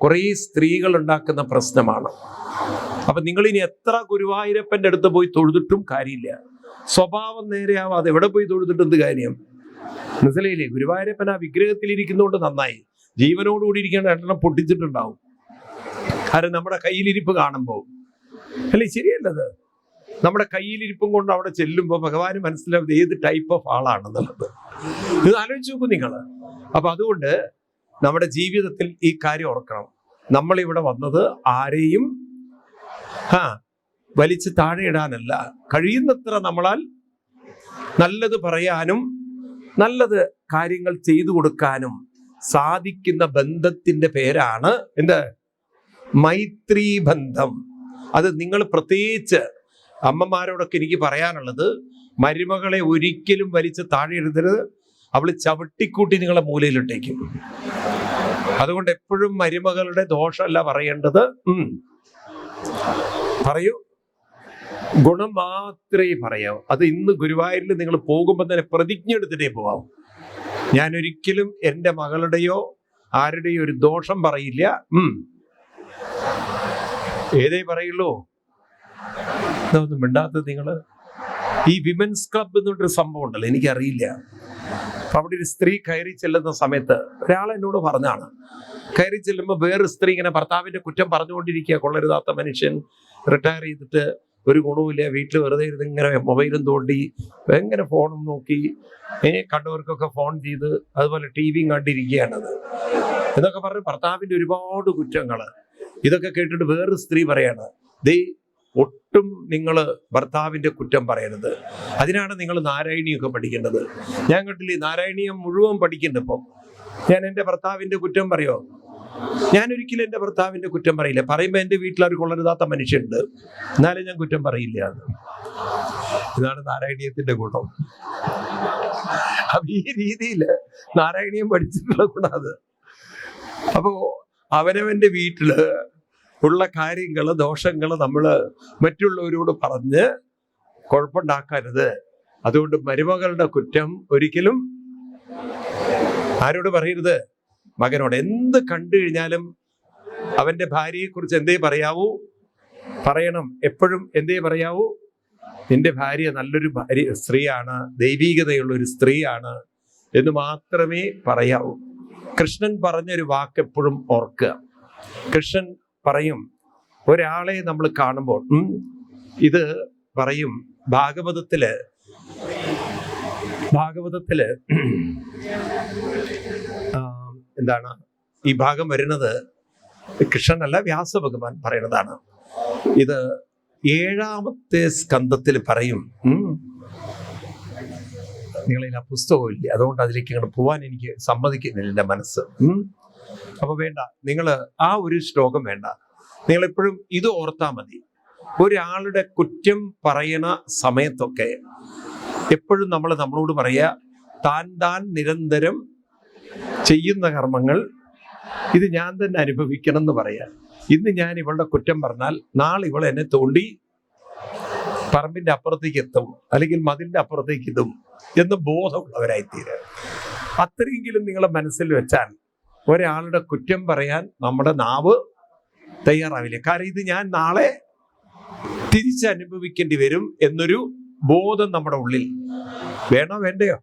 കുറേ സ്ത്രീകൾ ഉണ്ടാക്കുന്ന പ്രശ്നമാണ്. അപ്പൊ നിങ്ങൾ ഇനി എത്ര ഗുരുവായൂരപ്പന്റെ അടുത്ത് പോയി തൊഴുതിട്ടും കാര്യമില്ല. സ്വഭാവം നേരെയാവാതെ എവിടെ പോയി തൊഴുതിട്ട് എന്ത് കാര്യം? മനസ്സിലായില്ലേ? ഗുരുവായൂരപ്പൻ ആ വിഗ്രഹത്തിൽ ഇരിക്കുന്നതുകൊണ്ട് നന്നായി. ജീവനോടുകൂടി ഇരിക്കേണ്ട രണ്ടെണ്ണം പൊട്ടിച്ചിട്ടുണ്ടാവും. കാരണം നമ്മുടെ കയ്യിലിരിപ്പ് കാണുമ്പോൾ അല്ലേ? ശരിയല്ലത്. നമ്മുടെ കയ്യിലിരിപ്പും കൊണ്ട് അവിടെ ചെല്ലുമ്പോൾ ഭഗവാന് മനസ്സിലാവും ഏത് ടൈപ്പ് ഓഫ് ആളാണെന്നുള്ളത്. ഇത് ആലോചിച്ച് നോക്കൂ നിങ്ങൾ. അപ്പൊ അതുകൊണ്ട് നമ്മുടെ ജീവിതത്തിൽ ഈ കാര്യം ഓർക്കണം. നമ്മളിവിടെ വന്നത് ആരെയും വലിച്ച് താഴെ ഇടാനല്ല, കഴിയുന്നത്ര നമ്മളാൽ നല്ലത് പറയാനും നല്ലത് കാര്യങ്ങൾ ചെയ്തു കൊടുക്കാനും സാധിക്കുന്ന ബന്ധത്തിന്റെ പേരാണ് എന്ത്? മൈത്രീ ബന്ധം. അത് നിങ്ങൾ പ്രത്യേകിച്ച് അമ്മമാരോടൊക്കെ എനിക്ക് പറയാനുള്ളത്, മരുമകളെ ഒരിക്കലും വലിച്ച് താഴെ ഇടരുത്. അവള് ചവിട്ടിക്കൂട്ടി നിങ്ങളെ മൂലയിലിട്ടേക്കും. അതുകൊണ്ട് എപ്പോഴും മരുമകളുടെ ദോഷമല്ല പറയേണ്ടത്, പറയൂ, ഗുണം മാത്രമേ പറയാവൂ. അത് ഇന്ന് ഗുരുവായൂരിൽ നിങ്ങൾ പോകുമ്പോൾ തന്നെ പ്രതിജ്ഞ എടുത്തിട്ടേ പോവാം. ഞാൻ ഒരിക്കലും എൻ്റെ മകളുടെയോ ആരുടെയോ ഒരു ദോഷം പറയില്ല. ഏതേ പറയുള്ളൂ. ഇതൊന്നും മിണ്ടാത്തത് നിങ്ങള്. ഈ വിമൻസ് ക്ലബ് എന്നൊരു സംഭവം ഉണ്ടല്ലോ, എനിക്കറിയില്ല. അപ്പൊ അവിടെ ഒരു സ്ത്രീ കയറി ചെല്ലുന്ന സമയത്ത് ഒരാൾ എന്നോട് പറഞ്ഞാണ്, കയറി ചെല്ലുമ്പോൾ വേറൊരു സ്ത്രീ ഇങ്ങനെ ഭർത്താവിന്റെ കുറ്റം പറഞ്ഞുകൊണ്ടിരിക്കുക. കൊള്ളരുതാത്ത മനുഷ്യൻ, റിട്ടയർ ചെയ്തിട്ട് ഒരു ഗുണവുമില്ല, വീട്ടിൽ വെറുതെ ഇരുന്ന് ഇങ്ങനെ മൊബൈലും തോണ്ടി ഭയങ്കര ഫോണും നോക്കി, കണ്ടവർക്കൊക്കെ ഫോൺ ചെയ്ത് അതുപോലെ ടിവിയും കണ്ടിരിക്കുകയാണത് എന്നൊക്കെ പറഞ്ഞ് ഭർത്താവിന്റെ ഒരുപാട് കുറ്റങ്ങള്. ഇതൊക്കെ കേട്ടിട്ട് വേറൊരു സ്ത്രീ പറയാണ്, ദേ ഒട്ടും നിങ്ങൾ ഭർത്താവിന്റെ കുറ്റം പറയരുത്. അതിനാണ് നിങ്ങൾ നാരായണീയൊക്കെ പഠിക്കേണ്ടത്. ഞാൻ കണ്ടില്ലേ നാരായണീയം മുഴുവൻ പഠിക്കുന്നുണ്ട്. ഇപ്പം ഞാൻ എൻ്റെ ഭർത്താവിന്റെ കുറ്റം പറയോ? ഞാൻ ഒരിക്കലും എൻ്റെ ഭർത്താവിന്റെ കുറ്റം പറയില്ല. പറയുമ്പോൾ എൻ്റെ വീട്ടിലൊരു കൊള്ളരുതാത്ത മനുഷ്യനുണ്ട്, എന്നാലും ഞാൻ കുറ്റം പറയില്ല. ഇതാണ് നാരായണീയത്തിന്റെ ഗുണം. അപ്പൊ ഈ രീതിയിൽ നാരായണീയം പഠിച്ചിട്ടുള്ള ഗുണം അത്. അപ്പോ അവനവന്റെ വീട്ടില് ഉള്ള കാര്യങ്ങള്, ദോഷങ്ങള് നമ്മള് മറ്റുള്ളവരോട് പറഞ്ഞ് കുഴപ്പമുണ്ടാക്കരുത്. അതുകൊണ്ട് മരുമകളുടെ കുറ്റം ഒരിക്കലും ആരോട് പറയരുത്? മകനോട്. എന്ത് കണ്ടു കഴിഞ്ഞാലും അവന്റെ ഭാര്യയെ കുറിച്ച് എന്തേ പറയാവൂ? പറയണം. എപ്പോഴും എന്തേ പറയാവൂ? നിന്റെ ഭാര്യ നല്ലൊരു സ്ത്രീയാണ്, ദൈവീകതയുള്ള ഒരു സ്ത്രീയാണ് എന്ന് മാത്രമേ പറയാവൂ. കൃഷ്ണൻ പറഞ്ഞൊരു വാക്ക് എപ്പോഴും ഓർക്കുക. കൃഷ്ണൻ പറയും, ഒരാളെ നമ്മൾ കാണുമ്പോൾ ഇത് പറയും, ഭാഗവതത്തില് എന്താണ് ഈ ഭാഗം വരുന്നത്? കൃഷ്ണനല്ല, വ്യാസഭഗവാൻ പറയുന്നതാണ്. ഇത് 7ാമത്തെ സ്കന്ധത്തിൽ പറയും. നിങ്ങളിൽ ആ പുസ്തകമില്ല, അതുകൊണ്ട് അതിലേക്ക് ഇങ്ങോട്ട് പോവാൻ എനിക്ക് സമ്മതിക്കുന്നില്ല എൻ്റെ മനസ്സ്. അപ്പൊ വേണ്ട, നിങ്ങൾ ആ ഒരു ശ്ലോകം വേണ്ട. നിങ്ങൾ എപ്പോഴും ഇത് ഓർത്താൽ മതി. ഒരാളുടെ കുറ്റം പറയണ സമയത്തൊക്കെ എപ്പോഴും നമ്മളോട് പറയുക, താൻ നിരന്തരം ചെയ്യുന്ന കർമ്മങ്ങൾ ഇത് ഞാൻ തന്നെ അനുഭവിക്കണം എന്ന് പറയാം. ഇന്ന് ഞാൻ ഇവളുടെ കുറ്റം പറഞ്ഞാൽ നാളെ ഇവൾ എന്നെ തോണ്ടി പറമ്പിന്റെ അപ്പുറത്തേക്ക് എത്തും, അല്ലെങ്കിൽ മതിലിന്റെ അപ്പുറത്തേക്ക് എത്തും എന്ന് ബോധമുള്ളവരായിത്തീരുക. അത്രയെങ്കിലും നിങ്ങളെ മനസ്സിൽ വെച്ചാൽ ഒരാളുടെ കുറ്റം പറയാൻ നമ്മുടെ നാവ് തയ്യാറാവില്ല. കാരണം ഇത് ഞാൻ നാളെ തിരിച്ചനുഭവിക്കേണ്ടി വരും എന്നൊരു ബോധം നമ്മുടെ ഉള്ളിൽ വേണോ വേണ്ടയോ?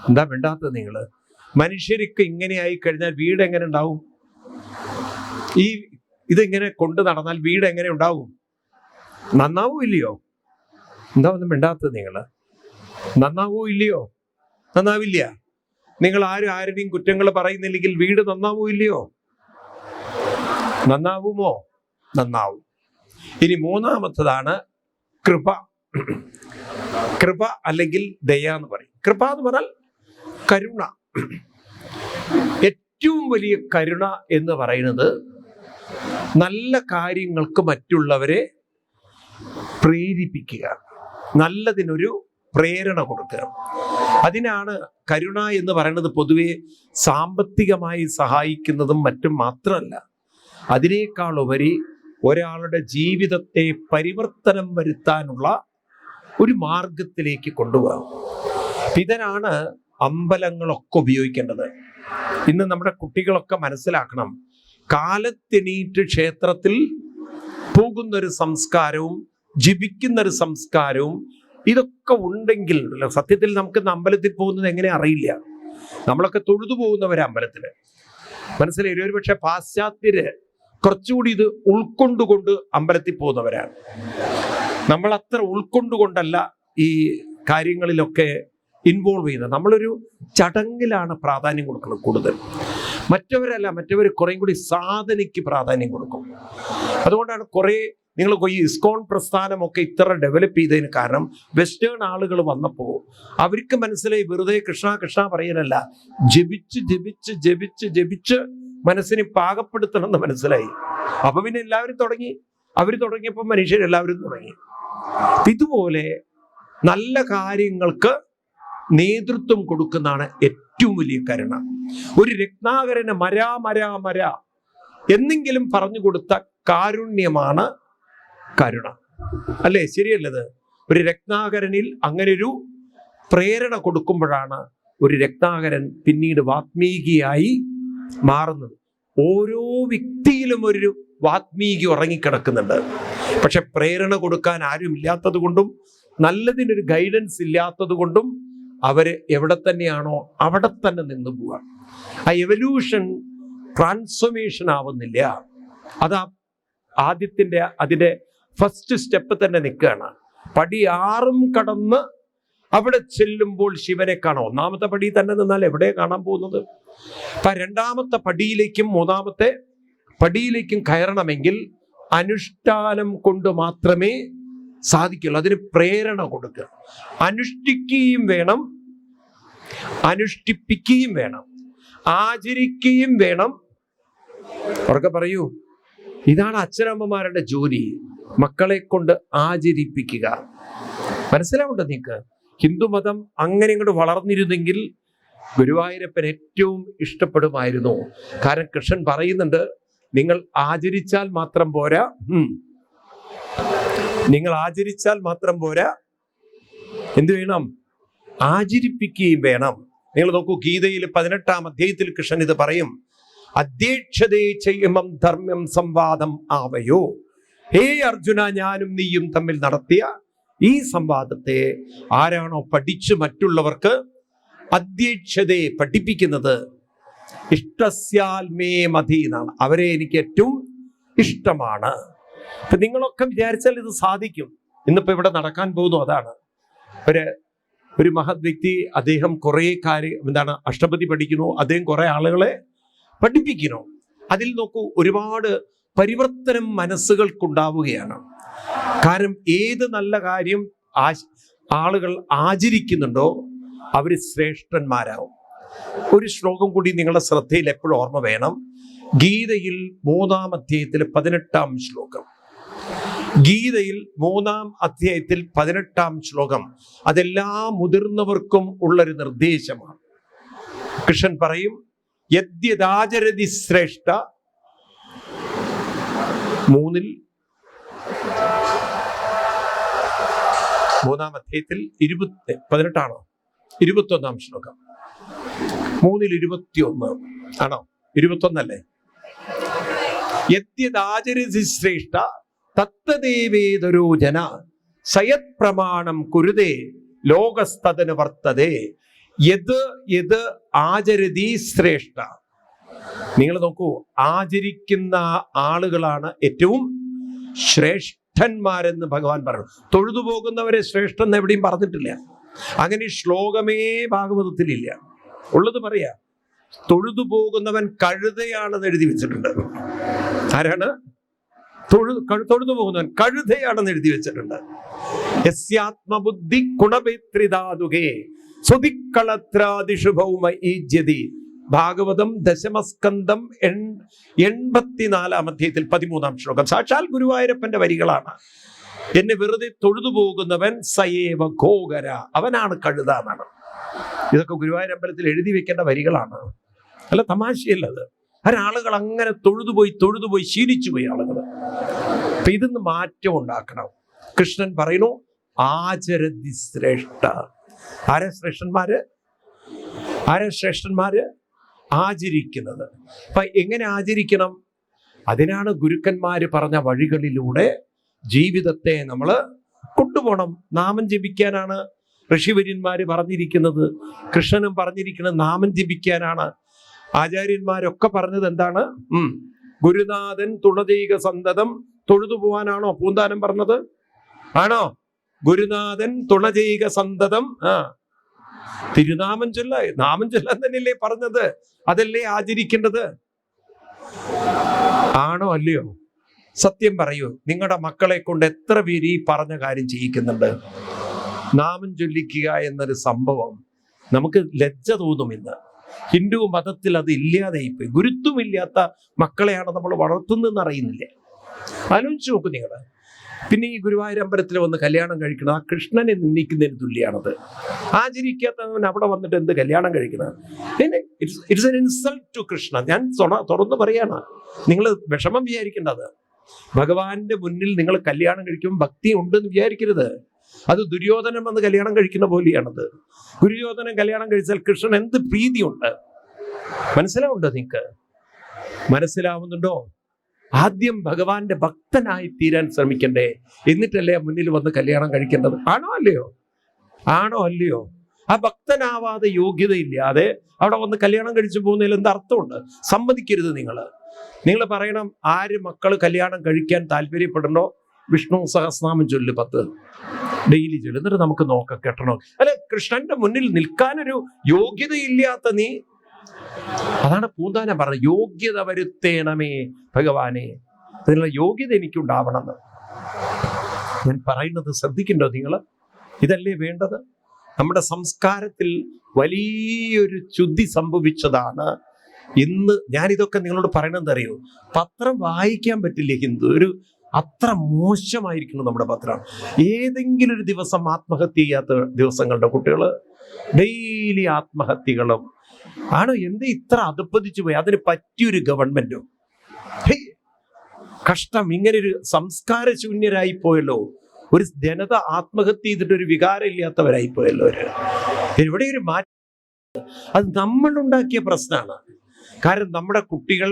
എന്താ വേണ്ടാത്തത് നിങ്ങൾ? മനുഷ്യർക്ക് ഇങ്ങനെയായി കഴിഞ്ഞാൽ വീട് എങ്ങനെ ഉണ്ടാവും? ഇതിങ്ങനെ കൊണ്ട് നടന്നാൽ വീട് എങ്ങനെ ഉണ്ടാവും? നന്നാവോ ഇല്ലയോ? എന്താ ഒന്നും വേണ്ടാത്തത് നിങ്ങൾ? നന്നാവോ ഇല്ലയോ? നന്നാവില്ല. നിങ്ങൾ ആരുടെയും കുറ്റങ്ങൾ പറയുന്നില്ലെങ്കിൽ വീട് നന്നാവോ ഇല്ലയോ? നന്നാവുമോ? നന്നാവും. ഇനി മൂന്നാമത്തതാണ് കൃപ. കൃപ അല്ലെങ്കിൽ ദയ എന്ന് പറയും. കൃപ എന്ന് പറഞ്ഞാൽ കരുണ. ഏറ്റവും വലിയ കരുണ എന്ന് പറയുന്നത് നല്ല കാര്യങ്ങൾക്ക് മറ്റുള്ളവരെ പ്രേരിപ്പിക്കുക, നല്ലതിനൊരു പ്രേരണ കൊടുക്കുക. അതിനാണ് കരുണ എന്ന് പറയുന്നത്. പൊതുവെ സാമ്പത്തികമായി സഹായിക്കുന്നതും മറ്റും മാത്രമല്ല, അതിനേക്കാൾ ഉപരി ഒരാളുടെ ജീവിതത്തെ പരിവർത്തനം വരുത്താനുള്ള ഒരു മാർഗത്തിലേക്ക് കൊണ്ടുപോകാം. ഇതിനാണ് അമ്പലങ്ങളൊക്കെ ഉപയോഗിക്കേണ്ടത്. ഇന്ന് നമ്മുടെ കുട്ടികളൊക്കെ മനസ്സിലാക്കണം, കാലത്തെണീറ്റ് ക്ഷേത്രത്തിൽ പോകുന്നൊരു സംസ്കാരവും ജപിക്കുന്നൊരു സംസ്കാരവും ഇതൊക്കെ ഉണ്ടെങ്കിൽ സത്യത്തിൽ നമുക്ക് അമ്പലത്തിൽ പോകുന്നത് എങ്ങനെ അറിയില്ല. നമ്മളൊക്കെ തൊഴുതു പോകുന്നവരാ അമ്പലത്തില്. മനസ്സിലായി? ഒരു പക്ഷെ പാശ്ചാത്യര് കുറച്ചുകൂടി ഇത് ഉൾക്കൊണ്ടുകൊണ്ട് അമ്പലത്തിൽ പോകുന്നവരാണ്. നമ്മൾ അത്ര ഉൾക്കൊണ്ടുകൊണ്ടല്ല ഈ കാര്യങ്ങളിലൊക്കെ ഇൻവോൾവ് ചെയ്യുന്നത്. നമ്മളൊരു ചടങ്ങിലാണ് പ്രാധാന്യം കൊടുക്കുന്നത് കൂടുതൽ. മറ്റവർ കുറേയും കൂടി സാധനയ്ക്ക് പ്രാധാന്യം കൊടുക്കും. അതുകൊണ്ടാണ് നിങ്ങൾ ഈ ഇസ്കോൺ പ്രസ്ഥാനമൊക്കെ ഇത്ര ഡെവലപ്പ് ചെയ്തതിന് കാരണം വെസ്റ്റേൺ ആളുകൾ വന്നപ്പോൾ അവർക്ക് മനസ്സിലായി വെറുതെ കൃഷ്ണ കൃഷ്ണ പറയലല്ല, ജപിച്ച് ജപിച്ച് ജപിച്ച് ജപിച്ച് മനസ്സിനെ പാകപ്പെടുത്തണം എന്ന് മനസ്സിലായി. അപ്പൊ പിന്നെ എല്ലാവരും തുടങ്ങി. അവർ തുടങ്ങിയപ്പോൾ മനുഷ്യരെല്ലാവരും തുടങ്ങി. ഇതുപോലെ നല്ല കാര്യങ്ങൾക്ക് നേതൃത്വം കൊടുക്കുന്നതാണ് ഏറ്റവും വലിയ കരുണ. ഒരു രത്നാകരന് മരാ മരാ മരാ എന്നെങ്കിലും പറഞ്ഞു കൊടുത്ത കാരുണ്യമാണ് കരുണ. അല്ലേ? ശരിയല്ലത്? ഒരു രത്നാകരനിൽ അങ്ങനെ ഒരു പ്രേരണ കൊടുക്കുമ്പോഴാണ് ഒരു രത്നാകരൻ പിന്നീട് വാത്മീകിയായി മാറുന്നത്. ഓരോ വ്യക്തിയിലും ഒരു വാത്മീകി ഉറങ്ങിക്കിടക്കുന്നുണ്ട്. പക്ഷെ പ്രേരണ കൊടുക്കാൻ ആരും ഇല്ലാത്തത് കൊണ്ടും നല്ലതിനൊരു ഗൈഡൻസ് ഇല്ലാത്തത് കൊണ്ടും അവര് എവിടെ തന്നെയാണോ അവിടെ തന്നെ നിന്ന് പോവാ. ആ എവല്യൂഷൻ ട്രാൻസ്ഫോർമേഷൻ ആവുന്നില്ല. അത് അതിന്റെ ഫസ്റ്റ് സ്റ്റെപ്പ് തന്നെ നിൽക്കുകയാണ്. പടി 6 കടന്ന് അവിടെ ചെല്ലുമ്പോൾ ശിവനെ കാണാം. ഒന്നാമത്തെ പടി തന്നെ നിന്നാൽ എവിടെ കാണാൻ പോകുന്നത്? അപ്പൊ 2ാമത്തെ പടിയിലേക്കും 3ാമത്തെ പടിയിലേക്കും കയറണമെങ്കിൽ അനുഷ്ഠാനം കൊണ്ട് മാത്രമേ സാധിക്കുള്ളൂ. അതിന് പ്രേരണ കൊടുക്കുക. അനുഷ്ഠിക്കുകയും വേണം, അനുഷ്ഠിപ്പിക്കുകയും വേണം, ആചരിക്കുകയും വേണം. ഉറക്കെ പറയൂ. ഇതാണ് അച്ഛനമ്മമാരുടെ ജോലി, മക്കളെ കൊണ്ട് ആചരിപ്പിക്കുക. മനസ്സിലാവുണ്ടോ നിങ്ങൾക്ക്? ഹിന്ദുമതം അങ്ങനെ ഇങ്ങോട്ട് വളർന്നിരുന്നെങ്കിൽ ഗുരുവായൂരപ്പൻ ഏറ്റവും ഇഷ്ടപ്പെടുമായിരുന്നു. കാരണം കൃഷ്ണൻ പറയുന്നുണ്ട്, നിങ്ങൾ ആചരിച്ചാൽ മാത്രം പോരാ, നിങ്ങൾ ആചരിച്ചാൽ മാത്രം പോരാ, എന്ത് വേണം? ആചരിപ്പിക്കുകയും വേണം. നിങ്ങൾ നോക്കൂ, ഗീതയിൽ 18ാം അധ്യായത്തിൽ കൃഷ്ണൻ ഇത് പറയും. അധ്യക്ഷതേ ചെയ്യുമം ധർമ്മ്യം സംവാദം ആവയോ. ഹേ അർജുന, ഞാനും നീയും തമ്മിൽ നടത്തിയ ഈ സംവാദത്തെ ആരാണോ പഠിച്ച് മറ്റുള്ളവർക്ക് അധ്യക്ഷതയെ പഠിപ്പിക്കുന്നത്, ഇഷ്ടസ്യാൽമേ മതി എന്നാണ്. അവരെ എനിക്ക് ഏറ്റവും ഇഷ്ടമാണ്. അപ്പൊ നിങ്ങളൊക്കെ വിചാരിച്ചാൽ ഇത് സാധിക്കും. ഇന്നിപ്പോ ഇവിടെ നടക്കാൻ പോകുന്നു അതാണ്. ഒരു മഹത് വ്യക്തി, അദ്ദേഹം കുറെ അഷ്ടപതി പഠിക്കുന്നു, അദ്ദേഹം കുറെ ആളുകളെ പഠിപ്പിക്കുന്നു. അതിൽ നോക്കൂ, ഒരുപാട് പരിവർത്തനം മനസ്സുകൾക്കുണ്ടാവുകയാണ്. കാരണം ഏത് നല്ല കാര്യം ആളുകൾ ആചരിക്കുന്നുണ്ടോ അവര് ശ്രേഷ്ഠന്മാരാവും. ഒരു ശ്ലോകം കൂടി നിങ്ങളുടെ ശ്രദ്ധയിൽ എപ്പോഴും ഓർമ്മ വേണം. ഗീതയിൽ 3ാം അധ്യായത്തിൽ 18ാം ശ്ലോകം. ഗീതയിൽ 3ാം അധ്യായത്തിൽ 18ാം ശ്ലോകം അതെല്ലാ മുതിർന്നവർക്കും ഉള്ളൊരു നിർദ്ദേശമാണ്. കൃഷ്ണൻ പറയും, യദ്യദാചരതി ശ്രേഷ്ഠ മൂന്നിൽ 3-ാം അധ്യായത്തിൽ 18 21 ശ്ലോകം. 3:21 ആണോ? 21 യദ്യദാചരതി ശ്രേഷ്ഠ തത്തദേവേതരോ ജന സയത് പ്രമാണം കുരുതേ ലോകസ്തദന വർത്തതേ. യത് ആചരതി ശ്രേഷ്ഠ. നിങ്ങൾ നോക്കൂ, ആചരിക്കുന്ന ആളുകളാണ് ഏറ്റവും ശ്രേഷ്ഠന്മാരെന്ന് ഭഗവാൻ പറഞ്ഞു. തൊഴുതു പോകുന്നവരെ ശ്രേഷ്ഠൻ എവിടെയും പറഞ്ഞിട്ടില്ല. അങ്ങനെ ശ്ലോകമേ ഭാഗവതത്തിലില്ല. ഉള്ളത് പറയാ, തൊഴുതു പോകുന്നവൻ കഴുതയാണെന്ന് എഴുതി വെച്ചിട്ടുണ്ട്. ആരാണ്? തൊഴുതു പോകുന്നവൻ കഴുതയാണെന്ന് എഴുതി വെച്ചിട്ടുണ്ട്. യസ്യാത്മബുദ്ധി ഗുണപേത്രിധാതുകേ സ്വതിക്കളത്രാദിഷു ഭൗമ ഈജ്യതി. ഭാഗവതം 10-ാം സ്കന്ധം 84-ാം അധ്യായത്തിൽ 13-ാം ശ്ലോകം. സാക്ഷാൽ ഗുരുവായൂരപ്പന്റെ വരികളാണ്. എന്നെ വെറുതെ തൊഴുതു പോകുന്നവൻ സയേവ ഘോകര, അവനാണ് കഴുത എന്നാണ്. ഇതൊക്കെ ഗുരുവായൂരമ്പലത്തിൽ എഴുതി വെക്കേണ്ട വരികളാണ്. അല്ല, തമാശയല്ലത്. ഒരാളുകൾ അങ്ങനെ തൊഴുതുപോയി ശീലിച്ചു പോയി ആളുകൾ. അപ്പൊ ഇതിന്ന് മാറ്റം ഉണ്ടാക്കണം. കൃഷ്ണൻ പറയുന്നു ആചരതി ശ്രേഷ്ഠ. ആരാ ശ്രേഷ്ഠന്മാര്? ആചരിക്കുന്നത്. അപ്പൊ എങ്ങനെ ആചരിക്കണം? അതിനാണ് ഗുരുക്കന്മാര് പറഞ്ഞ വഴികളിലൂടെ ജീവിതത്തെ നമ്മൾ കൊണ്ടുപോകണം. നാമം ജപിക്കാനാണ് ഋഷിവര്യന്മാര് പറഞ്ഞിരിക്കുന്നത്. കൃഷ്ണനും പറഞ്ഞിരിക്കുന്നത് നാമം ജപിക്കാനാണ്. ആചാര്യന്മാരൊക്കെ പറഞ്ഞത് എന്താണ്? ഗുരുനാഥൻ തുണ ചെയ്യുക സന്തതം. തൊഴുതു പോവാനാണോ പൂന്താനം പറഞ്ഞത്? ആണോ? ഗുരുനാഥൻ തുണ ചെയ്യുക സന്തതം. തിരുനാമം നാമം ചൊല്ലാൻ തന്നെയല്ലേ പറഞ്ഞത്? അതല്ലേ ആചരിക്കേണ്ടത്? ആണോ അല്ലയോ? സത്യം പറയൂ, നിങ്ങളുടെ മക്കളെ കൊണ്ട് എത്ര പേര് ഈ പറഞ്ഞ കാര്യം ചെയ്യിക്കുന്നുണ്ട്? നാമം ചൊല്ലിക്കുക എന്നൊരു സംഭവം നമുക്ക് ലജ്ജ തോന്നുമിന്ന്. ഹിന്ദു മതത്തിൽ അത് ഇല്ലാതെയിപ്പോയി. ഗുരുത്വമില്ലാത്ത മക്കളെയാണ് നമ്മൾ വളർത്തുന്നതെന്ന് അറിയുന്നില്ലേ? ആലോചിച്ച് നോക്കൂ നിങ്ങൾ. പിന്നെ ഈ ഗുരുവായൂരമ്പലത്തിൽ വന്ന് കല്യാണം കഴിക്കണം, ആ കൃഷ്ണനെ നിന്ദിക്കുന്നതിന് തുല്യാണത്. ആചരിക്കാത്തവൻ അവിടെ വന്നിട്ട് എന്ത് കല്യാണം കഴിക്കണം? It's an insult to Krishna. ഞാൻ തുറന്നു പറയാണ്, നിങ്ങൾ വിഷമം വിചാരിക്കേണ്ടത്. ഭഗവാന്റെ മുന്നിൽ നിങ്ങൾ കല്യാണം കഴിക്കുമ്പോൾ ഭക്തി ഉണ്ടെന്ന് വിചാരിക്കരുത്. അത് ദുര്യോധനൻ വന്ന് കല്യാണം കഴിക്കുന്ന പോലെയാണത്. ദുര്യോധനൻ കല്യാണം കഴിച്ചാൽ കൃഷ്ണൻ എന്ത് പ്രീതിയുണ്ട്. മനസ്സിലാവുണ്ടോ? നിങ്ങൾക്ക് മനസ്സിലാവുന്നുണ്ടോ? ആദ്യം ഭഗവാന്റെ ഭക്തനായി തീരാൻ ശ്രമിക്കണ്ടേ, എന്നിട്ടല്ലേ മുന്നിൽ വന്ന് കല്യാണം കഴിക്കേണ്ടത്? ആണോ അല്ലയോ? ആ ഭക്തനാവാതെ യോഗ്യതയില്ലാതെ അവിടെ വന്ന് കല്യാണം കഴിച്ചു പോകുന്നതിൽ എന്ത് അർത്ഥമുണ്ട്? സമ്മതിക്കരുത്. നിങ്ങൾ പറയണം, ആര് മക്കള് കല്യാണം കഴിക്കാൻ താല്പര്യപ്പെടണോ വിഷ്ണു സഹസ്രനാമം ചൊല്ല് 10 ഡെയിലി ചൊല്ല്. എന്നിട്ട് നമുക്ക് നോക്കാം, കെട്ടണോ? അല്ലെ, കൃഷ്ണന്റെ മുന്നിൽ നിൽക്കാനൊരു യോഗ്യതയില്ലാത്ത നീ, അതാണ് പൂന്താനം പറഞ്ഞത്, യോഗ്യത വരുത്തേണമേ ഭഗവാനെ. അതിനുള്ള യോഗ്യത എനിക്കുണ്ടാവണമെന്ന് ഞാൻ പറയുന്നത് ശ്രദ്ധിക്കണ്ടോ നിങ്ങൾ? ഇതല്ലേ വേണ്ടത്? നമ്മുടെ സംസ്കാരത്തിൽ വലിയൊരു ശുദ്ധി സംഭവിച്ചതാണ്. ഇന്ന് ഞാനിതൊക്കെ നിങ്ങളോട് പറയണമെന്ന് അറിയോ? പത്രം വായിക്കാൻ പറ്റില്ല ഹിന്ദു. അത്ര മോശമായിരിക്കണം നമ്മുടെ പത്രം. ഏതെങ്കിലും ഒരു ദിവസം ആത്മഹത്യ ചെയ്യാത്ത ദിവസങ്ങളുടെ കുട്ടികൾ ഡെയിലി ആത്മഹത്യകളും ആണ്. എന്ത് ഇത്ര അധപ്പതിച്ചു പോയി? അതിന് പറ്റിയൊരു ഗവൺമെന്റും. കഷ്ടം. ഇങ്ങനെ ഒരു സംസ്കാര ശൂന്യരായി പോയല്ലോ. ഒരു ജനത ആത്മഹത്യ ചെയ്തിട്ട് ഒരു വികാരം ഇല്ലാത്തവരായി പോയല്ലോ. എവിടെ ഒരു മാറ്റം? അത് നമ്മളുണ്ടാക്കിയ പ്രശ്നമാണ്. കാരണം നമ്മുടെ കുട്ടികൾ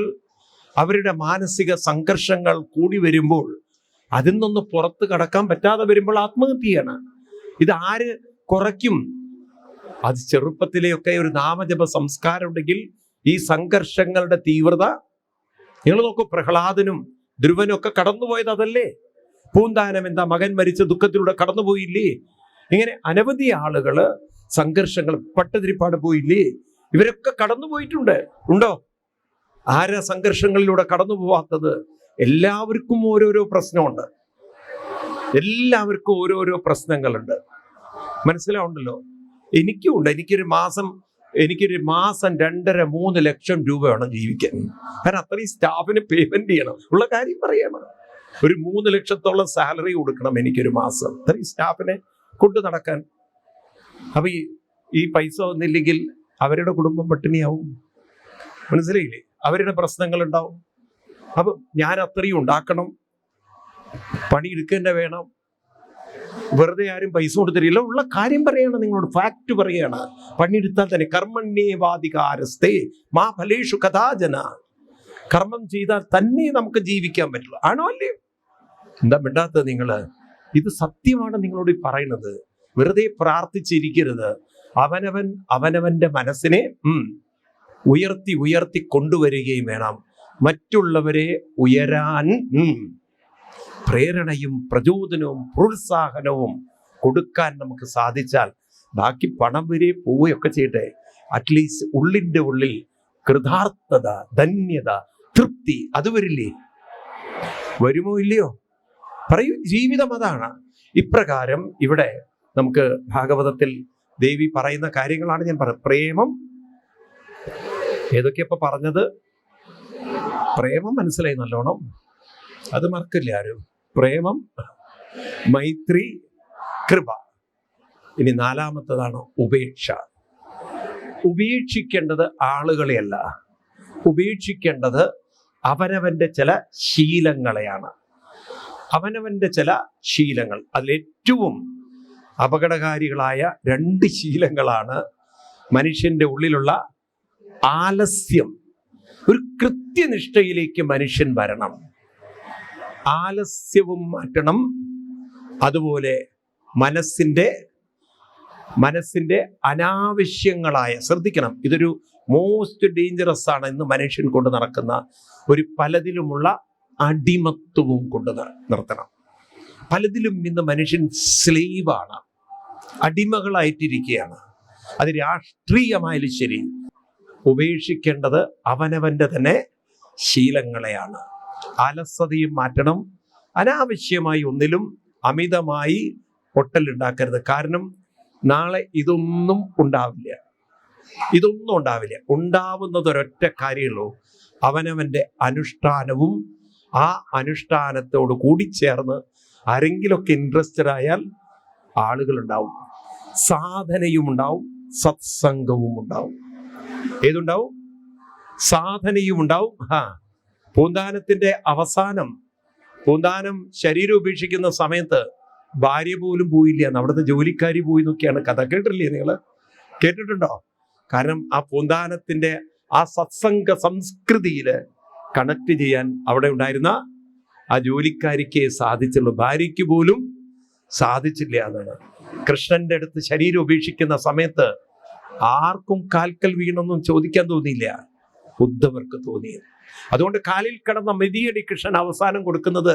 അവരുടെ മാനസിക സംഘർഷങ്ങൾ കൂടി വരുമ്പോൾ, അതിൽ നിന്ന് പുറത്ത് കടക്കാൻ പറ്റാതെ വരുമ്പോൾ ആത്മഹത്യയാണ്. ഇത് ആര് കുറയ്ക്കും? അത് ചെറുപ്പത്തിലെയൊക്കെ ഒരു നാമജപ സംസ്കാരം ഉണ്ടെങ്കിൽ ഈ സംഘർഷങ്ങളുടെ തീവ്രത നിങ്ങൾ നോക്കൂ. പ്രഹ്ലാദനും ധ്രുവനും ഒക്കെ കടന്നുപോയത് അതല്ലേ? പൂന്താനം എന്താ മകൻ മരിച്ച ദുഃഖത്തിലൂടെ കടന്നുപോയില്ലേ? ഇങ്ങനെ അനവധി ആളുകള് സംഘർഷങ്ങൾ, പട്ടതിരിപ്പാട് പോയില്ലേ? ഇവരൊക്കെ കടന്നുപോയിട്ടുണ്ട്. ഉണ്ടോ? ആരാ സംഘർഷങ്ങളിലൂടെ കടന്നു പോവാത്തത്? എല്ലാവർക്കും ഓരോരോ പ്രശ്നമുണ്ട്. എല്ലാവർക്കും ഓരോരോ പ്രശ്നങ്ങളുണ്ട്. മനസ്സിലാവുണ്ടല്ലോ? എനിക്കുണ്ട്. എനിക്കൊരു മാസം 2.5-3 ലക്ഷം രൂപ വേണം ജീവിക്കാൻ. കാരണം അത്രയും സ്റ്റാഫിന് പേയ്മെന്റ് ചെയ്യണം. ഉള്ള കാര്യം പറയണം. ഒരു 3 ലക്ഷത്തോളം സാലറി കൊടുക്കണം എനിക്കൊരു മാസം, അത്രയും സ്റ്റാഫിനെ കൊണ്ടു നടക്കാൻ. അപ്പൊ ഈ പൈസ വന്നില്ലെങ്കിൽ അവരുടെ കുടുംബം പട്ടിണിയാവും. മനസ്സിലായില്ലേ? അവരുടെ പ്രശ്നങ്ങൾ ഉണ്ടാവും. അപ്പൊ ഞാൻ അത്രയും ഉണ്ടാക്കണം. പണിയെടുക്കേണ്ട വേണം. വെറുതെ ആരും പൈസ കൊടുത്തിരില്ല. ഉള്ള കാര്യം പറയാണ്, നിങ്ങളോട് ഫാക്ട് പറയാണ്. പണിയെടുത്താൽ തന്നെ കർമ്മണ്യേവാധികാരസ്തേ മാ ഫലേഷു കഥാജന. കർമ്മം ചെയ്താൽ തന്നെ നമുക്ക് ജീവിക്കാൻ പറ്റുള്ളൂ. ആണോ അല്ലയോ? എന്താ മിണ്ടാത്തത് നിങ്ങള്? ഇത് സത്യമാണ് നിങ്ങളോട് പറയുന്നത്. വെറുതെ പ്രാർത്ഥിച്ചിരിക്കരുത്. അവനവന്റെ മനസ്സിനെ ഉയർത്തി ഉയർത്തി കൊണ്ടുവരികയും വേണം. മറ്റുള്ളവരെ ഉയരാൻ പ്രേരണയും പ്രചോദനവും പ്രോത്സാഹനവും കൊടുക്കാൻ നമുക്ക് സാധിച്ചാൽ ബാക്കി പണം വരെ പോവുകയൊക്കെ ചെയ്യട്ടെ, അറ്റ്ലീസ്റ്റ് ഉള്ളിൻ്റെ ഉള്ളിൽ കൃതാർത്ഥത, ധന്യത, തൃപ്തി അത് വരില്ലേ? വരുമോ ഇല്ലയോ? പറയൂ. ജീവിതം അതാണ്. ഇപ്രകാരം ഇവിടെ നമുക്ക് ഭാഗവതത്തിൽ ദേവി പറയുന്ന കാര്യങ്ങളാണ് ഞാൻ പറയുന്നത്. പ്രേമം ഏതൊക്കെയാ ഇപ്പൊ പറഞ്ഞത്? പ്രേമം മനസ്സിലായി നല്ലോണം, അത് മറക്കില്ല ആരും. പ്രേമം, മൈത്രി, കൃപ. ഇനി നാലാമത്തതാണ് ഉപേക്ഷ. ഉപേക്ഷിക്കേണ്ടത് ആളുകളെയല്ല, ഉപേക്ഷിക്കേണ്ടത് അവനവന്റെ ചില ശീലങ്ങളെയാണ്. അവനവന്റെ ചില ശീലങ്ങൾ. അതിലേറ്റവും അപകടകാരികളായ 2 ശീലങ്ങളാണ് മനുഷ്യന്റെ ഉള്ളിലുള്ള ആലസ്യം. ഒരു കൃത്യനിഷ്ഠയിലേക്ക് മനുഷ്യൻ വരണം. ആലസ്യവും മാറ്റണം. അതുപോലെ മനസ്സിന്റെ അനാവശ്യങ്ങളായ, ശ്രദ്ധിക്കണം, ഇതൊരു മോസ്റ്റ് ഡേഞ്ചറസ് ആണ് ഇന്ന് മനുഷ്യൻ കൊണ്ട് നടക്കുന്ന ഒരു പലതിലുമുള്ള അടിമത്വവും കൊണ്ട് നിർത്തണം. പലതിലും ഇന്ന് മനുഷ്യൻ സ്ലേവാണ്, അടിമകളായിട്ടിരിക്കുകയാണ്. അത് രാഷ്ട്രീയമായാലും ശരി. ഉപേക്ഷിക്കേണ്ടത് അവനവന്റെ തന്നെ ശീലങ്ങളെയാണ്. അലസതയും മാറ്റണം. അനാവശ്യമായി ഒന്നിലും അമിതമായി ഒട്ടലുണ്ടാക്കരുത്. കാരണം നാളെ ഇതൊന്നും ഉണ്ടാവില്ല. ഉണ്ടാവുന്നത് ഒരൊറ്റ കാര്യമുള്ളൂ, അവനവന്റെ അനുഷ്ഠാനവും ആ അനുഷ്ഠാനത്തോട് കൂടി ചേർന്ന് ആരെങ്കിലുമൊക്കെ ഇൻട്രസ്റ്റഡ് ആയാൽ ആളുകളുണ്ടാവും, സാധനയും ഉണ്ടാവും, സത്സംഗവും ഉണ്ടാവും. ഏതുണ്ടാവും? സാധനയും ഉണ്ടാവും. പൂന്താനത്തിന്റെ അവസാനം, പൂന്താനം ശരീരം ഉപേക്ഷിക്കുന്ന സമയത്ത് ഭാര്യ പോലും പോയില്ല, അവിടുത്തെ ജോലിക്കാരി പോയി എന്നൊക്കെയാണ് കഥ. കേട്ടില്ലേ നിങ്ങൾ? കേട്ടിട്ടുണ്ടോ? കാരണം ആ പൂന്താനത്തിന്റെ ആ സത്സംഗ സംസ്കൃതിയില് കണക്ട് ചെയ്യാൻ അവിടെ ഉണ്ടായിരുന്ന ആ ജോലിക്കാരിക്ക് സാധിച്ചുള്ളൂ, ഭാര്യയ്ക്ക് പോലും സാധിച്ചില്ല എന്നാണ്. കൃഷ്ണന്റെ അടുത്ത് ശരീരം ഉപേക്ഷിക്കുന്ന സമയത്ത് ആർക്കും കാൽക്കൽ വീണൊന്നും ചോദിക്കാൻ തോന്നിയില്ല, ഉദ്ധവർക്ക് തോന്നി. അതുകൊണ്ട് കാലിൽ കിടന്ന മെതിയടി കൃഷ്ണൻ അവസാനം കൊടുക്കുന്നത്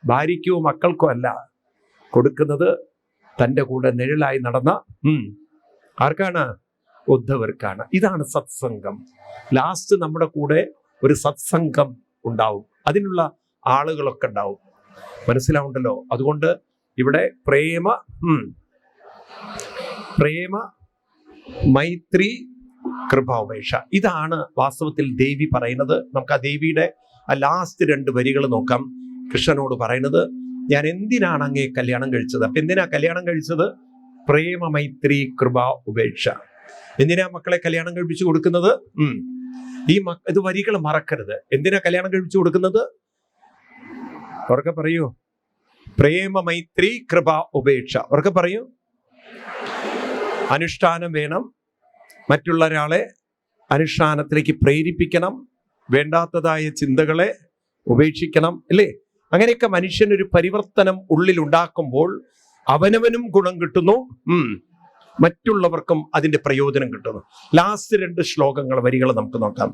ഭാര്യയ്ക്കോ മക്കൾക്കോ അല്ല, കൊടുക്കുന്നത് തൻ്റെ കൂടെ നിഴലായി നടന്ന ആർക്കാണ്? ഉദ്ധവർക്കാണ്. ഇതാണ് സത്സംഗം. ലാസ്റ്റ് നമ്മുടെ കൂടെ ഒരു സത്സംഗം ഉണ്ടാവും, അതിനുള്ള ആളുകളൊക്കെ ഉണ്ടാവും. മനസ്സിലാവുണ്ടല്ലോ? അതുകൊണ്ട് ഇവിടെ പ്രേമ, മൈത്രി, കൃപ, ഉപേക്ഷ, ഇതാണ് വാസ്തവത്തിൽ ദേവി പറയുന്നത്. നമുക്ക് ആ ദേവിയുടെ ആ ലാസ്റ്റ് 2 വരികൾ നോക്കാം. കൃഷ്ണനോട് പറയുന്നത്, ഞാൻ എന്തിനാണ് അങ്ങേ കല്യാണം കഴിച്ചത്? അപ്പൊ എന്തിനാ കല്യാണം കഴിച്ചത്? പ്രേമ, മൈത്രി, കൃപ, ഉപേക്ഷ. എന്തിനാ മക്കളെ കല്യാണം കഴിപ്പിച്ചു കൊടുക്കുന്നത്? ഇത് വരികൾ മറക്കരുത്. എന്തിനാ കല്യാണം കഴിപ്പിച്ചു കൊടുക്കുന്നത്? ഉറക്കെ പറയൂ. പ്രേമ, മൈത്രി, കൃപ, ഉപേക്ഷ. ഉറക്കെ പറയൂ. അനുഷ്ഠാനം വേണം, മറ്റുള്ള ഒരാളെ അനുഷ്ഠാനത്തിലേക്ക് പ്രേരിപ്പിക്കണം, വേണ്ടാത്തതായ ചിന്തകളെ ഉപേക്ഷിക്കണം, അല്ലേ? അങ്ങനെയൊക്കെ മനുഷ്യനൊരു പരിവർത്തനം ഉള്ളിൽ ഉണ്ടാക്കുമ്പോൾ അവനവനും ഗുണം കിട്ടുന്നു, മറ്റുള്ളവർക്കും അതിന്റെ പ്രയോജനം കിട്ടുന്നു. ലാസ്റ്റ് 2 ശ്ലോകങ്ങൾ, വരികൾ നമുക്ക് നോക്കാം.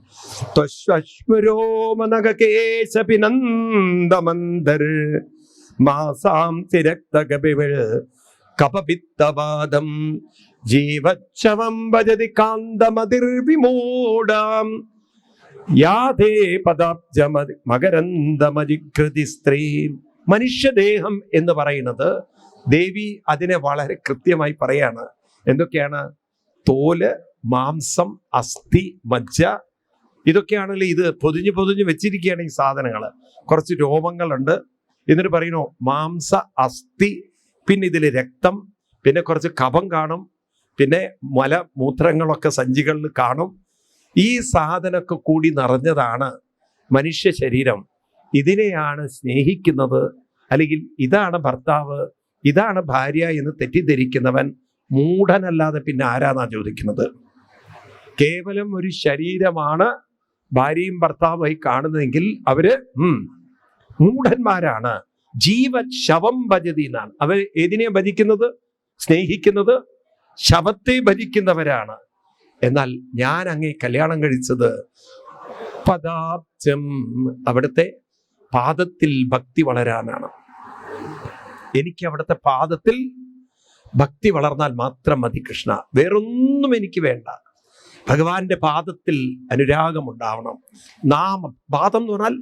ജീവച്ഛവം ഭജതി കാന്തമതിർവിമൂഢാം യാതേ പദാബ്ജമതി മകരന്ദമജികൃതി സ്ത്രീ. മനുഷ്യദേഹം എന്ന് പറയുന്നത് ദേവി അതിനെ വളരെ കൃത്യമായി പറയാണ്. എന്തൊക്കെയാണ്? തോല്, മാംസം, അസ്ഥി, മജ്ജ, ഇതൊക്കെയാണല്ലോ. ഇത് പൊതിഞ്ഞ് വെച്ചിരിക്കുകയാണ് ഈ സാധനങ്ങൾ. കുറച്ച് രോമങ്ങളുണ്ട്. എന്നിട്ട് പറയുന്നു മാംസ, അസ്ഥി, പിന്നെ ഇതിൽ രക്തം, പിന്നെ കുറച്ച് കഫം കാണും, പിന്നെ മലമൂത്രങ്ങളൊക്കെ സഞ്ചികളിൽ കാണും. ഈ സാധനമൊക്കെ കൂടി നിറഞ്ഞതാണ് മനുഷ്യ ശരീരം. ഇതിനെയാണ് സ്നേഹിക്കുന്നത്, അല്ലെങ്കിൽ ഇതാണ് ഭർത്താവ്, ഇതാണ് ഭാര്യ എന്ന് തെറ്റിദ്ധരിക്കുന്നവൻ മൂഢനല്ലാതെ പിന്നെ ആരാന്നാ ചോദിക്കുന്നത്? കേവലം ഒരു ശരീരമാണ് ഭാര്യയും ഭർത്താവുമായി കാണുന്നതെങ്കിൽ അവര് മൂഢന്മാരാണ്. ജീവശവം ഭജതി എന്നാണ്. അവർ ഏതിനെ ഭജിക്കുന്നത്? സ്നേഹിക്കുന്നത് ശവത്തെ ഭജിക്കുന്നവരാണ്. എന്നാൽ ഞാൻ അങ്ങേ കല്യാണം കഴിച്ചത് പദാബ്ജം, അവിടുത്തെ പാദത്തിൽ ഭക്തി വളരാനാണ്. എനിക്ക് അവിടുത്തെ പാദത്തിൽ ഭക്തി വളർന്നാൽ മാത്രം മതി കൃഷ്ണ, വേറൊന്നും എനിക്ക് വേണ്ട. ഭഗവാന്റെ പാദത്തിൽ അനുരാഗമുണ്ടാവണം. നാമം, പാദം എന്ന് പറഞ്ഞാൽ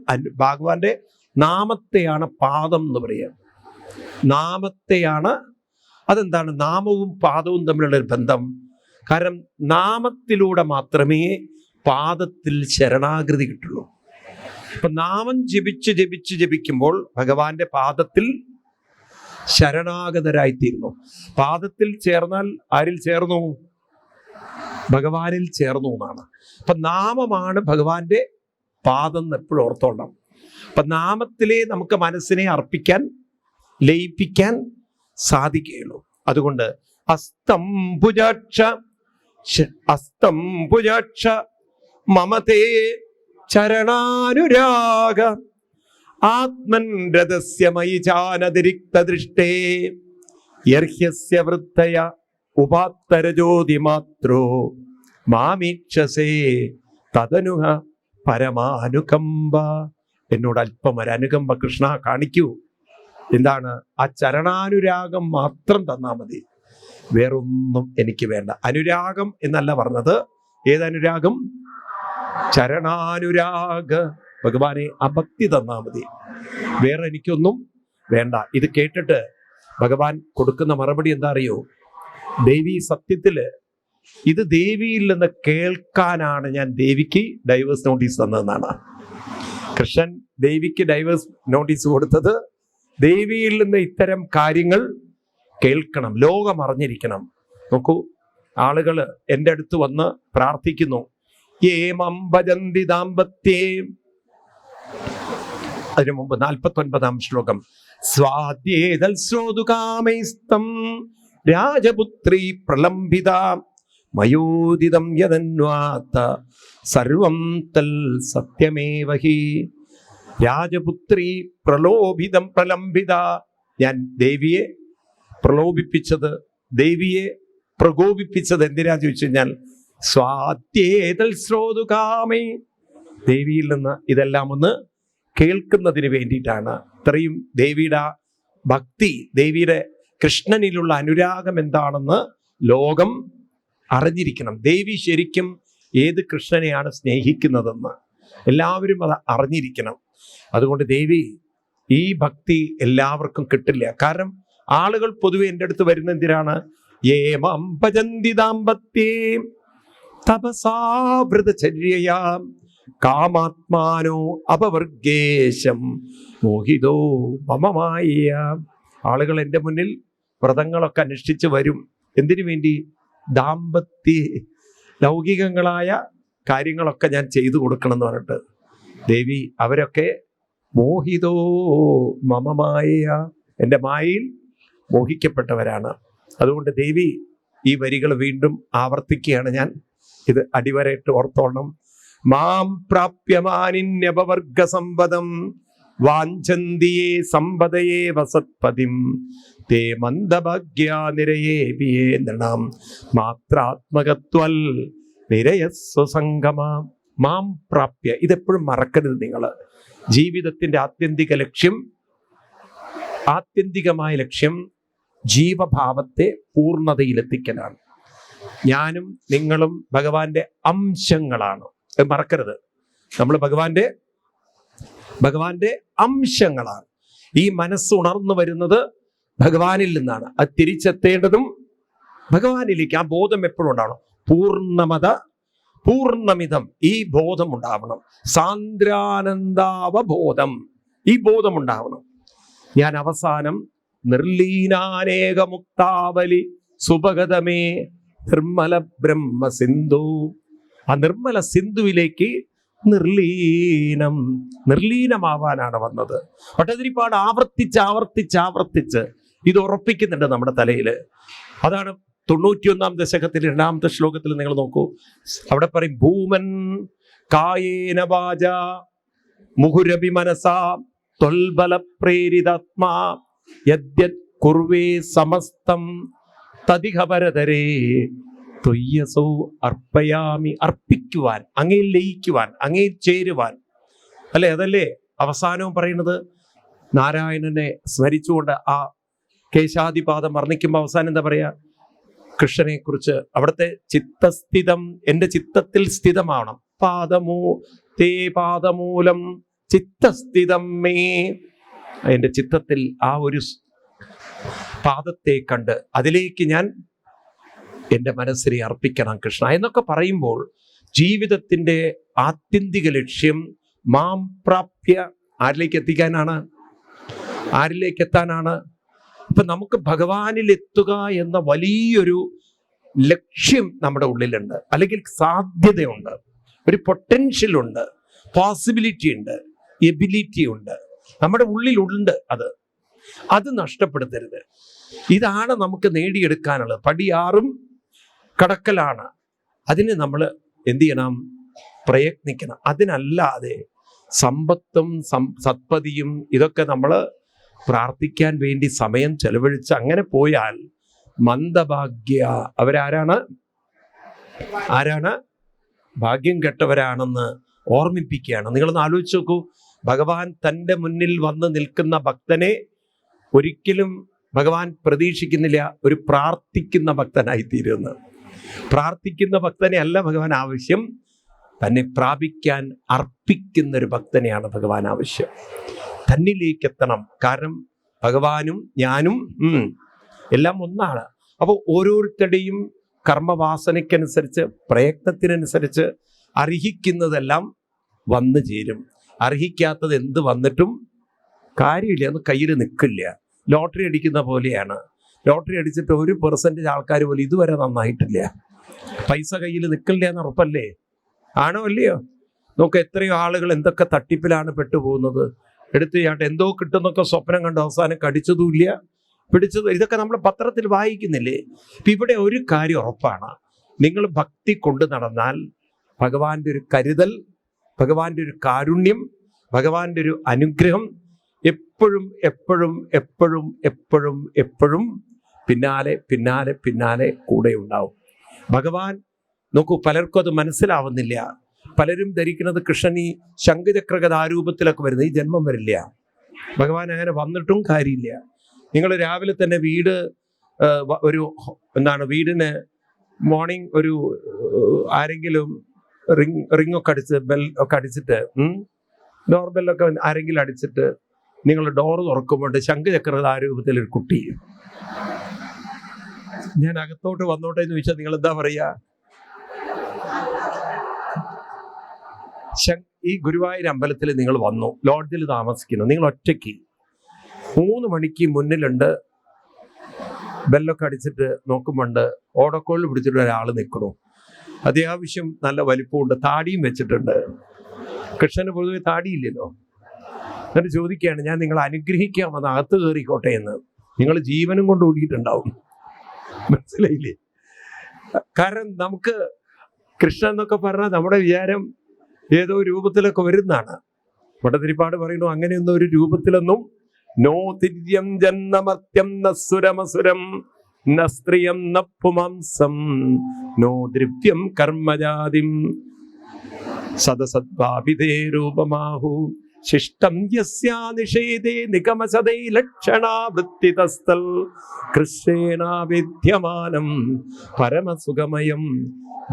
ഭഗവാന്റെ നാമത്തെയാണ് പാദം എന്ന് പറയുക. നാമത്തെയാണ്. അതെന്താണ് നാമവും പാദവും തമ്മിലുള്ള ഒരു ബന്ധം? കാരണം നാമത്തിലൂടെ മാത്രമേ പാദത്തിൽ ശരണാഗതി കിട്ടുള്ളൂ. അപ്പൊ നാമം ജപിക്കുമ്പോൾ ഭഗവാന്റെ പാദത്തിൽ ശരണാഗതരായിത്തീരുന്നു. പാദത്തിൽ ചേർന്നാൽ ആരിൽ ചേർന്നു? ഭഗവാനിൽ ചേർന്നു എന്നാണ്. അപ്പൊ നാമമാണ് ഭഗവാന്റെ പാദം എപ്പോഴും ഓർത്തോണം. അപ്പൊ നാമത്തിലെ നമുക്ക് മനസ്സിനെ അർപ്പിക്കാൻ, ലയിപ്പിക്കാൻ സാധിക്കുകയുള്ളൂ. അതുകൊണ്ട് അസ്തം ഭുജാക്ഷ മമതേ ചരണാനുരാഗ ആത്മൻ രഥസ്യ മയി ചാനതിരിക്ത ദൃഷ്ടേ യർഹ്യസ്യ വൃത്തയ ഉപാത്തരജ്യോതി മാത്രോ മാമീക്ഷസേ തദനുഹ പരമാനുകമ്പ. എന്നോട് അല്പം ഒരു അനുകമ്പ കൃഷ്ണ കാണിക്കൂ. എന്താണ്? ആ ചരണാനുരാഗം മാത്രം തന്നാ മതി, വേറൊന്നും എനിക്ക് വേണ്ട. അനുരാഗം എന്നല്ല പറഞ്ഞത്. ഏതനുരാഗം? ചരണാനുരാഗ. ഭഗവാനെ ആ ഭക്തി തന്നാ മതി, വേറെ എനിക്കൊന്നും വേണ്ട. ഇത് കേട്ടിട്ട് ഭഗവാൻ കൊടുക്കുന്ന മറുപടി എന്താ അറിയോ? ദേവി, സത്യത്തില് ഇത് ദേവിയിൽ നിന്ന് കേൾക്കാനാണ് ഞാൻ ദേവിക്ക് ഡൈവേഴ്സ് നോട്ടീസ് തന്നതെന്നാണ്. കൃഷ്ണൻ ദേവിക്ക് ഡൈവേഴ്സ് നോട്ടീസ് കൊടുത്തത് ദേവിയിൽ നിന്ന് ഇത്തരം കാര്യങ്ങൾ കേൾക്കണം, ലോകം അറിഞ്ഞിരിക്കണം. നോക്കൂ, ആളുകൾ എൻ്റെ അടുത്ത് വന്ന് പ്രാർത്ഥിക്കുന്നു. ഏമംഭജന്തി ദാമ്പത്യേ. അതിനു മുമ്പ് 49-ാം ശ്ലോകം. സ്വാദ്യേതൽ ശ്രോതുകാമൈസ്തം രാജപുത്രീ പ്രലംബിത മയോദിതം യദന്വാത്ത സർവം തൽ സത്യമേവ ഹി. രാജപുത്രി പ്രലംബിത. ഞാൻ ദേവിയെ പ്രലോഭിപ്പിച്ചത്, ദേവിയെ പ്രകോപിപ്പിച്ചത് എന്തിനാ ചോദിച്ചു കഴിഞ്ഞാൽ സ്വാദ്യേതൽ ശ്രോതുകാമേ, ദേവിയിൽ നിന്ന് ഇതെല്ലാം ഒന്ന് കേൾക്കുന്നതിന് വേണ്ടിയിട്ടാണ്. ഇത്രയും ദേവിയുടെ ഭക്തി, ദേവിയുടെ കൃഷ്ണനിലുള്ള അനുരാഗം എന്താണെന്ന് ലോകം അറിഞ്ഞിരിക്കണം. ദേവി ശരിക്കും ഏത് കൃഷ്ണനെയാണ് സ്നേഹിക്കുന്നതെന്ന് എല്ലാവരും അത് അറിഞ്ഞിരിക്കണം. അതുകൊണ്ട് ദേവി ഈ ഭക്തി എല്ലാവർക്കും കിട്ടില്ല. കാരണം ആളുകൾ പൊതുവെ എൻ്റെ അടുത്ത് വരുന്ന എന്തിനാണ്? ഏമം ഭജന്തി ദാമ്പത്യേ തപസാവൃതചര്യയാ കാമാത്മാനോ അപവർഗേശം മോഹിതോ മമമായ. ആളുകൾ എൻ്റെ മുന്നിൽ വ്രതങ്ങളൊക്കെ അനുഷ്ഠിച്ച് വരും. എന്തിനു വേണ്ടി? ദാമ്പത്യ ലൗകികങ്ങളായ കാര്യങ്ങളൊക്കെ ഞാൻ ചെയ്തു കൊടുക്കണം എന്ന് പറഞ്ഞിട്ട്. ദേവി അവരൊക്കെ മോഹിതോ മമമായ, എൻ്റെ മായയിൽ മോഹിക്കപ്പെട്ടവരാണ്. അതുകൊണ്ട് ദേവി ഈ വരികൾ വീണ്ടും ആവർത്തിക്കുകയാണ് ഞാൻ. ഇത് അടിവരയിട്ട് ഓർത്തോണം. മാം പ്രാപ്യമാനിന്യപവർഗ സമ്പദം വാഞ്ചന്തിയേ സമ്പദയേ വസത്പതിം തേ മന്ദഭാഗ്യാ നിരയേ ബിയേ നൃണാം മാത്രാത്മകത്വൽ നിരയസ്വസംഗമ. മാം പ്രാപ്യ, ഇതെപ്പോഴും മറക്കരുത് നിങ്ങൾ. ജീവിതത്തിന്റെ ആത്യന്തികമായ ലക്ഷ്യം ജീവഭാവത്തെ പൂർണ്ണതയിലെത്തിക്കലാണ്. ഞാനും നിങ്ങളും ഭഗവാന്റെ അംശങ്ങളാണ്, മറക്കരുത്. നമ്മൾ ഭഗവാന്റെ അംശങ്ങളാണ്. ഈ മനസ്സ് ഉണർന്നു വരുന്നത് ഭഗവാനിൽ നിന്നാണ്. അത് തിരിച്ചെത്തേണ്ടതും ഭഗവാനിലേക്ക്. ആ ബോധം എപ്പോഴും ഉണ്ടാവണം. പൂർണ്ണമിതം, ഈ ബോധം ഉണ്ടാവണം. സാന്ദ്രാനന്ദാവബോധം, ഈ ബോധം ഉണ്ടാവണം. ഞാൻ അവസാനം നിർലീനാനേകമുക്താവലി സുഭഗതമേ നിർമ്മല ബ്രഹ്മ സിന്ധു, ആ നിർമ്മല സിന്ധുവിലേക്ക് നിർലീനം. നിർലീനമാവാനാണ് വന്നത്. ഭട്ടതിരിപ്പാട് ആവർത്തിച്ച് ഇത് ഉറപ്പിക്കുന്നുണ്ട് നമ്മുടെ തലയിൽ. അതാണ് 91-ാം ദശകത്തിൽ 2-ാമത്തെ ശ്ലോകത്തിൽ നിങ്ങൾ നോക്കൂ. അവിടെ പറയും, ഭൂമൻ കായേന വാച മുഹുരഭി മനസാ ത്വൽബല പ്രേരിതാത്മാ യദ്യത് കുർവേ സമസ്തം തദിഹപരതരേ ത്വയ്യസോ അർപ്പയാമി. അർപ്പിക്കുവാൻ, അങ്ങയിൽ ലയിക്കുവാൻ, അങ്ങയിൽ ചേരുവാൻ, അല്ലേ? അതല്ലേ അവസാനവും പറയുന്നത്. നാരായണനെ സ്മരിച്ചുകൊണ്ട് ആ കേശാദിപാദം വർണ്ണിക്കുമ്പോൾ അവസാനം എന്താ പറയാ? കൃഷ്ണനെ കുറിച്ച് അവിടുത്തെ ചിത്തസ്ഥിതം, എൻ്റെ ചിത്തത്തിൽ സ്ഥിതമാവണം. പാദമൂലം ചിത്തസ്ഥിതം മേ. എൻ്റെ ചിത്തത്തിൽ ആ ഒരു പാദത്തെ കണ്ട് അതിലേക്ക് ഞാൻ എൻ്റെ മനസ്സിനെ അർപ്പിക്കണം കൃഷ്ണ എന്നൊക്കെ പറയുമ്പോൾ ജീവിതത്തിൻ്റെ ആത്യന്തിക ലക്ഷ്യം മാം പ്രാപ്യ ആരിലേക്ക് എത്തിക്കാനാണ്, ആരിലേക്ക് എത്താനാണ്? ഇപ്പൊ നമുക്ക് ഭഗവാനിൽ എത്തുക എന്ന വലിയൊരു ലക്ഷ്യം നമ്മുടെ ഉള്ളിലുണ്ട്, അല്ലെങ്കിൽ സാധ്യതയുണ്ട്, ഒരു പൊട്ടൻഷ്യൽ ഉണ്ട്, പോസിബിലിറ്റി ഉണ്ട്, എബിലിറ്റി ഉണ്ട്, നമ്മുടെ ഉള്ളിലുണ്ട്. അത് നഷ്ടപ്പെടുത്തരുത്. ഇതാണ് നമുക്ക് നേടിയെടുക്കാനുള്ളത്. പടി 6 കടക്കലാണ്. അതിന് നമ്മൾ എന്ത് ചെയ്യണം? പ്രയത്നിക്കണം. അതിനല്ലാതെ സമ്പത്തും സത്പതിയും ഇതൊക്കെ നമ്മൾ പ്രാർത്ഥിക്കാൻ വേണ്ടി സമയം ചെലവഴിച്ച് അങ്ങനെ പോയാൽ മന്ദഭാഗ്യ. ആരാണ് ഭാഗ്യം കെട്ടവരാണെന്ന് ഓർമ്മിപ്പിക്കുകയാണ്. നിങ്ങളൊന്ന് ആലോചിച്ച് നോക്കൂ. ഭഗവാൻ തൻ്റെ മുന്നിൽ വന്ന് നിൽക്കുന്ന ഭക്തനെ ഒരിക്കലും ഭഗവാൻ പ്രതീക്ഷിക്കുന്നില്ല ഒരു പ്രാർത്ഥിക്കുന്ന ഭക്തനായിത്തീരുമെന്ന്. പ്രാർത്ഥിക്കുന്ന ഭക്തനെ അല്ല ഭഗവാൻ ആവശ്യം, തന്നെ പ്രാപിക്കാൻ അർപ്പിക്കുന്നൊരു ഭക്തനെയാണ് ഭഗവാൻ ആവശ്യം. തന്നിലേക്ക് എത്തണം. കാരണം ഭഗവാനും ഞാനും എല്ലാം ഒന്നാണ്. അപ്പോൾ ഓരോരുത്തരുടെയും കർമ്മവാസനയ്ക്കനുസരിച്ച്, പ്രയത്നത്തിനനുസരിച്ച് അർഹിക്കുന്നതെല്ലാം വന്നു ചേരും. അർഹിക്കാത്തത് എന്ത് വന്നിട്ടും കാര്യമില്ല, അത് കയ്യിൽ നിൽക്കില്ല. ലോട്ടറി അടിക്കുന്ന പോലെയാണ്. ലോട്ടറി അടിച്ചിട്ട് 1% ആൾക്കാർ പോലും ഇതുവരെ നന്നായിട്ടില്ല. പൈസ കയ്യിൽ നിൽക്കില്ല എന്ന് ഉറപ്പല്ലേ? ആണോ അല്ലയോ? നോക്ക്, എത്രയോ ആളുകൾ എന്തൊക്കെ തട്ടിപ്പിലാണ് പെട്ടുപോകുന്നത്. എടുത്ത് ചാട്ട് എന്തോ കിട്ടുന്നൊക്കെ സ്വപ്നം കണ്ട് അവസാനം കടിച്ചതുമില്ല, പിടിച്ചതും. ഇതൊക്കെ നമ്മൾ പത്രത്തിൽ വായിക്കുന്നില്ലേ? ഇപ്പം ഇവിടെ ഒരു കാര്യം ഉറപ്പാണ്, നിങ്ങൾ ഭക്തി കൊണ്ടു നടന്നാൽ ഭഗവാന്റെ ഒരു കരുതൽ, ഭഗവാന്റെ ഒരു കാരുണ്യം, ഭഗവാന്റെ ഒരു അനുഗ്രഹം എപ്പോഴും എപ്പോഴും എപ്പോഴും എപ്പോഴും എപ്പോഴും പിന്നാലെ പിന്നാലെ പിന്നാലെ കൂടെ ഉണ്ടാവും. ഭഗവാൻ നോക്കൂ, പലർക്കും അത് മനസ്സിലാവുന്നില്ല. പലരും ധരിക്കുന്നത് കൃഷ്ണൻ ഈ ശംഖചക്രഗദാരൂപത്തിലൊക്കെ വരുന്നത് ഈ ജന്മം വരില്ല. ഭഗവാൻ അങ്ങനെ വന്നിട്ടും കാര്യമില്ല. നിങ്ങൾ രാവിലെ തന്നെ വീടിന് മോർണിംഗ് ഒരു ആരെങ്കിലും റിങ്ങൊക്കെ അടിച്ച് ബെൽ ഒക്കെ അടിച്ചിട്ട് ഡോർ ബെല്ലൊക്കെ ആരെങ്കിലും അടിച്ചിട്ട് നിങ്ങൾ ഡോറ് തുറക്കുമ്പോൾ ശംഖചക്രഗദാരൂപത്തിൽ ഒരു കുട്ടി, ഞാൻ അകത്തോട്ട് വന്നോട്ടെ എന്ന് ചോദിച്ചാൽ നിങ്ങൾ എന്താ പറയാ? ഈ ഗുരുവായൂർ അമ്പലത്തിൽ നിങ്ങൾ വന്നു, ലോഡ്ജിൽ താമസിക്കുന്നു, നിങ്ങൾ ഒറ്റയ്ക്ക് 3 മണിക്ക് മുന്നിലുണ്ട്, ബെല്ലൊക്കെ അടിച്ചിട്ട് നോക്കുമ്പോണ്ട് ഓടക്കോളിൽ പിടിച്ചിട്ട് ഒരാൾ നിൽക്കണു. അത്യാവശ്യം നല്ല വലിപ്പമുണ്ട്, താടിയും വെച്ചിട്ടുണ്ട്. കൃഷ്ണന് പൊതുവെ താടിയില്ലല്ലോ. എന്നിട്ട് ചോദിക്കുകയാണ്, ഞാൻ നിങ്ങളെ അനുഗ്രഹിക്കാമെന്ന്, അകത്ത് കയറിക്കോട്ടെ എന്ന്. നിങ്ങൾ ജീവനും കൊണ്ട് ഓടിയിട്ടുണ്ടാവും. മനസ്സിലായില്ലേ? കാരണം നമുക്ക് കൃഷ്ണൻ എന്നൊക്കെ പറഞ്ഞാൽ നമ്മുടെ വിചാരം ഏതോ രൂപത്തിലൊക്കെ വരുന്നതാണ്. ഭട്ടതിരിപ്പാട് പറയുന്നു, അങ്ങനെയൊന്നും ഒരു രൂപത്തിലൊന്നും. നോ തിര്യം ജന്മമർത്യം നസുരമസുരം ന സ്ത്രീയം ന പുമാംസം നോ ദ്രവ്യം കർമ്മജാതിം സദസദ്വാഭിതേ രൂപമാഹു ശിഷ്ടം യസ്യാ നിഷേധേ നിഗമസദൈ ലക്ഷണാ വൃത്തിതസ്ഥൽ കൃഷ്ണേന വിദ്യമാനം പരമസുഖമയം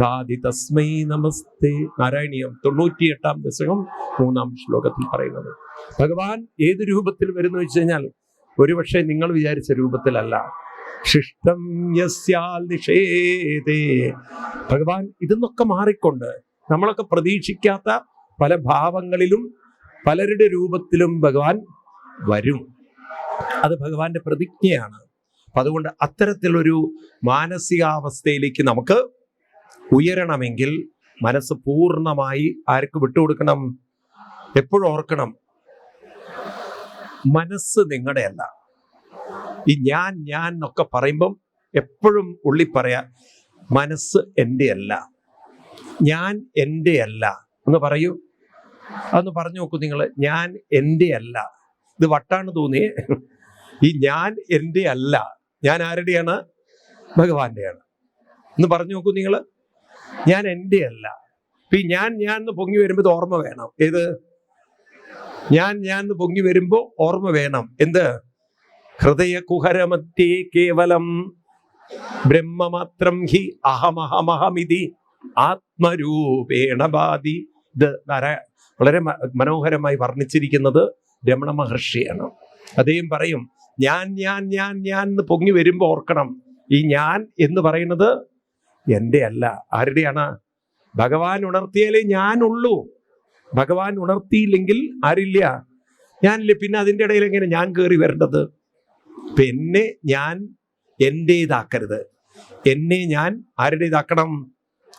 ബാധി തസ്മൈ നമസ്തേ. നാരായണീയം 98-ാം ദശകം 3-ാം ശ്ലോകത്തിൽ പറയുന്നത്. ഭഗവാൻ ഏത് രൂപത്തിൽ വരുന്നു വെച്ച് കഴിഞ്ഞാൽ ഒരുപക്ഷെ നിങ്ങൾ വിചാരിച്ച രൂപത്തിലല്ല. ശിഷ്ടം യസ്യാൽ നിഷേധേ. ഭഗവാൻ ഇതെന്നൊക്കെ മാറിക്കൊണ്ട് നമ്മളൊക്കെ പ്രതീക്ഷിക്കാത്ത പല ഭാവങ്ങളിലും പലരുടെ രൂപത്തിലും ഭഗവാൻ വരും. അത് ഭഗവാന്റെ പ്രതിജ്ഞയാണ്. അപ്പം അതുകൊണ്ട് അത്തരത്തിലൊരു മാനസികാവസ്ഥയിലേക്ക് നമുക്ക് ഉയരണമെങ്കിൽ മനസ്സ് പൂർണ്ണമായി ആർക്ക് വിട്ടുകൊടുക്കണം? എപ്പോഴും ഓർക്കണം, മനസ്സ് നിങ്ങളുടെ അല്ല. ഈ ഞാൻ എന്നൊക്കെ പറയുമ്പം എപ്പോഴും ഉള്ളി പറയാ, മനസ്സ് എൻ്റെ അല്ല, ഞാൻ എൻ്റെ അല്ല എന്ന് പറയൂ. അതൊന്ന് പറഞ്ഞു നോക്കൂ നിങ്ങൾ. ഞാൻ എൻ്റെ അല്ല. ഇത് വട്ടാണ് തോന്നിയേ. ഈ ഞാൻ എൻ്റെ അല്ല, ഞാൻ ആരുടെയാണ്? ഭഗവാന്റെയാണ്. എന്ന് പറഞ്ഞു നോക്കൂ നിങ്ങൾ. ഞാൻ എൻ്റെ അല്ല. ഇപ്പൊ ഈ ഞാൻ എന്ന് പൊങ്ങി വരുമ്പോൾ ഇത് ഓർമ്മ വേണം. ഏത്? ഞാൻ എന്ന് പൊങ്ങി വരുമ്പോ ഓർമ്മ വേണം. എന്ത്? ഹൃദയ കുഹരമത്യേ കേവലം ബ്രഹ്മമാത്രം ഹി അഹമഹമഹമിതി ആത്മരൂപേണ ഭാതി. ഇത് വളരെ മനോഹരമായി വർണ്ണിച്ചിരിക്കുന്നത് രമണ മഹർഷിയാണ്. അദ്ദേഹം പറയും, ഞാൻ എന്ന് പൊങ്ങി വരുമ്പോ ഓർക്കണം, ഈ ഞാൻ എന്ന് പറയുന്നത് എൻ്റെ അല്ല. ആരുടെയാണ്? ഭഗവാൻ ഉണർത്തിയാലേ ഞാനുള്ളൂ. ഭഗവാൻ ഉണർത്തിയില്ലെങ്കിൽ ആരില്ല? ഞാനില്ല. പിന്നെ അതിൻ്റെ ഇടയിൽ എങ്ങനെ ഞാൻ കയറി വരേണ്ടത്? എന്നെ ഞാൻ എൻ്റേതാക്കരുത്. എന്നെ ഞാൻ ആരുടേതാക്കണം?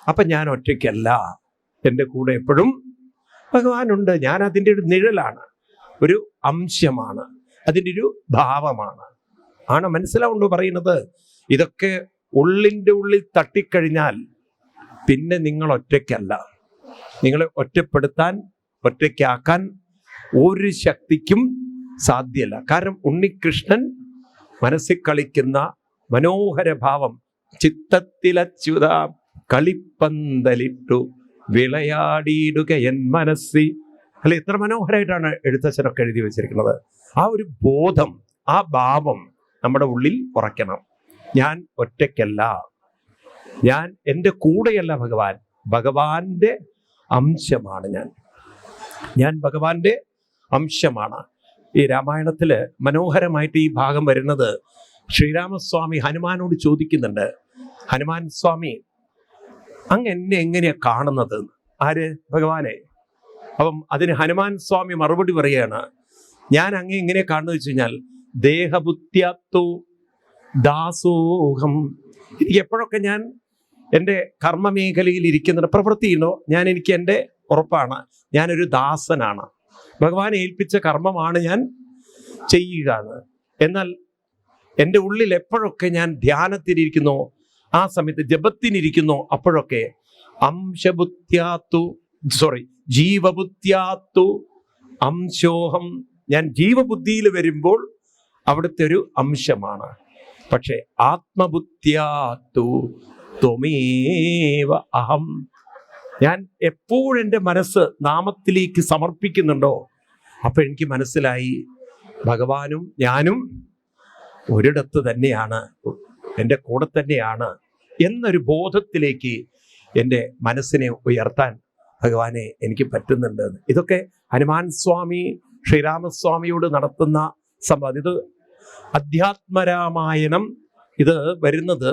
അപ്പൊ ഞാൻ ഒറ്റയ്ക്കല്ല, എൻ്റെ കൂടെ എപ്പോഴും ഭഗവാനുണ്ട്. ഞാൻ അതിൻ്റെ ഒരു നിഴലാണ്, ഒരു അംശമാണ്, അതിൻ്റെ ഒരു ഭാവമാണ്. മനസ്സിലാവുണ്ടോ പറയുന്നത്? ഇതൊക്കെ ഉള്ളിൻ്റെ ഉള്ളിൽ തട്ടിക്കഴിഞ്ഞാൽ പിന്നെ നിങ്ങൾ ഒറ്റയ്ക്കല്ല. നിങ്ങളെ ഒറ്റപ്പെടുത്താൻ, ഒറ്റയ്ക്കാക്കാൻ ഒരു ശക്തിക്കും സാധ്യമല്ല. കാരണം ഉണ്ണികൃഷ്ണൻ മനസ്സിൽ കളിക്കുന്ന മനോഹര ഭാവം, ചിത്തത്തിലച്യുത കളിപ്പന്തലിട്ടു വിളയാടിയിടുക എൻ മനസ്സി. അല്ലെ, എത്ര മനോഹരമായിട്ടാണ് എഴുത്തച്ഛനൊക്കെ എഴുതി വെച്ചിരിക്കുന്നത്. ആ ഒരു ബോധം, ആ ഭാവം നമ്മുടെ ഉള്ളിൽ ഉറയ്ക്കണം. ഞാൻ ഒറ്റയ്ക്കല്ല, ഞാൻ എൻ്റെ കൂടെയല്ല ഭഗവാൻ, ഭഗവാന്റെ അംശമാണ് ഞാൻ ഭഗവാന്റെ അംശമാണ്. ഈ രാമായണത്തില് മനോഹരമായിട്ട് ഈ ഭാഗം വരുന്നത്, ശ്രീരാമസ്വാമി ഹനുമാനോട് ചോദിക്കുന്നുണ്ട്, ഹനുമാൻ സ്വാമി, അങ്ങ് എന്നെ എങ്ങനെയാ കാണുന്നത്? ആര്? ഭഗവാനെ. അപ്പം അതിന് ഹനുമാൻ സ്വാമി മറുപടി പറയുകയാണ്, ഞാൻ അങ്ങ് എങ്ങനെ കാണുന്നത് വെച്ച് കഴിഞ്ഞാൽ, ദേഹബുദ്ധ്യാത്തു ദാസോഹം. എനിക്ക് എപ്പോഴൊക്കെ ഞാൻ എൻ്റെ കർമ്മമേഖലയിൽ ഇരിക്കുന്ന പ്രവൃത്തിയുണ്ടോ, എനിക്ക് എൻ്റെ ഉറപ്പാണ്, ഞാനൊരു ദാസനാണ്. ഭഗവാനെ ഏൽപ്പിച്ച കർമ്മമാണ് ഞാൻ ചെയ്യുക. എന്നാൽ എൻ്റെ ഉള്ളിൽ എപ്പോഴൊക്കെ ഞാൻ ധ്യാനത്തിനിരിക്കുന്നോ, ആ സമയത്ത് ജപത്തിനിരിക്കുന്നോ, അപ്പോഴൊക്കെ ജീവബുദ്ധ്യാത്തു അംശോഹം. ഞാൻ ജീവബുദ്ധിയിൽ വരുമ്പോൾ അവിടുത്തെ ഒരു അംശമാണ്. പക്ഷെ ആത്മബുദ്ധ്യാത്തു ത്വമേവ അഹം. ഞാൻ എപ്പോഴെൻ്റെ മനസ്സ് നാമത്തിലേക്ക് സമർപ്പിക്കുന്നുണ്ടോ, അപ്പൊ എനിക്ക് മനസ്സിലായി ഭഗവാനും ഞാനും ഒരിടത്ത് തന്നെയാണ്, എൻ്റെ കൂടെ തന്നെയാണ് എന്നൊരു ബോധത്തിലേക്ക് എൻ്റെ മനസ്സിനെ ഉയർത്താൻ ഭഗവാനെ എനിക്ക് പറ്റുന്നുണ്ട്. ഇതൊക്കെ ഹനുമാൻ സ്വാമി ശ്രീരാമസ്വാമിയോട് നടത്തുന്ന സംവാദം. ഇത് അധ്യാത്മരാമായണം. ഇത് വരുന്നത്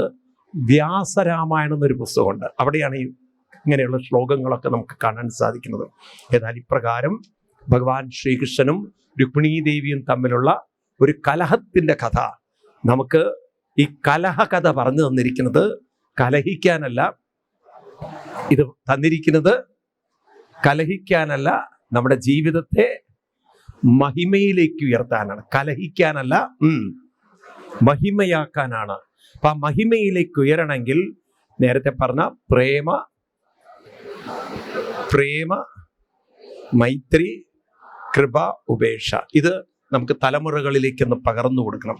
വ്യാസരാമായണം എന്നൊരു പുസ്തകമുണ്ട്. അവിടെയാണ് ഈ ഇങ്ങനെയുള്ള ശ്ലോകങ്ങളൊക്കെ നമുക്ക് കാണാൻ സാധിക്കുന്നത്. എന്നാൽ ഇപ്രകാരം ഭഗവാൻ ശ്രീകൃഷ്ണനും രുക്മിണീ ദേവിയും തമ്മിലുള്ള ഒരു കലഹത്തിൻ്റെ കഥ നമുക്ക് ഈ കലഹ കഥ പറഞ്ഞു തന്നിരിക്കുന്നത് കലഹിക്കാനല്ല, ഇത് തന്നിരിക്കുന്നത് കലഹിക്കാനല്ല, നമ്മുടെ ജീവിതത്തെ മഹിമയിലേക്ക് ഉയർത്താനാണ്. കലഹിക്കാനല്ല, മഹിമയാക്കാനാണ്. അപ്പൊ ആ മഹിമയിലേക്ക് ഉയരണമെങ്കിൽ നേരത്തെ പറഞ്ഞ പ്രേമ മൈത്രി കൃപ ഉപേക്ഷ, ഇത് നമുക്ക് തലമുറകളിലേക്കൊന്ന് പകർന്നു കൊടുക്കണം.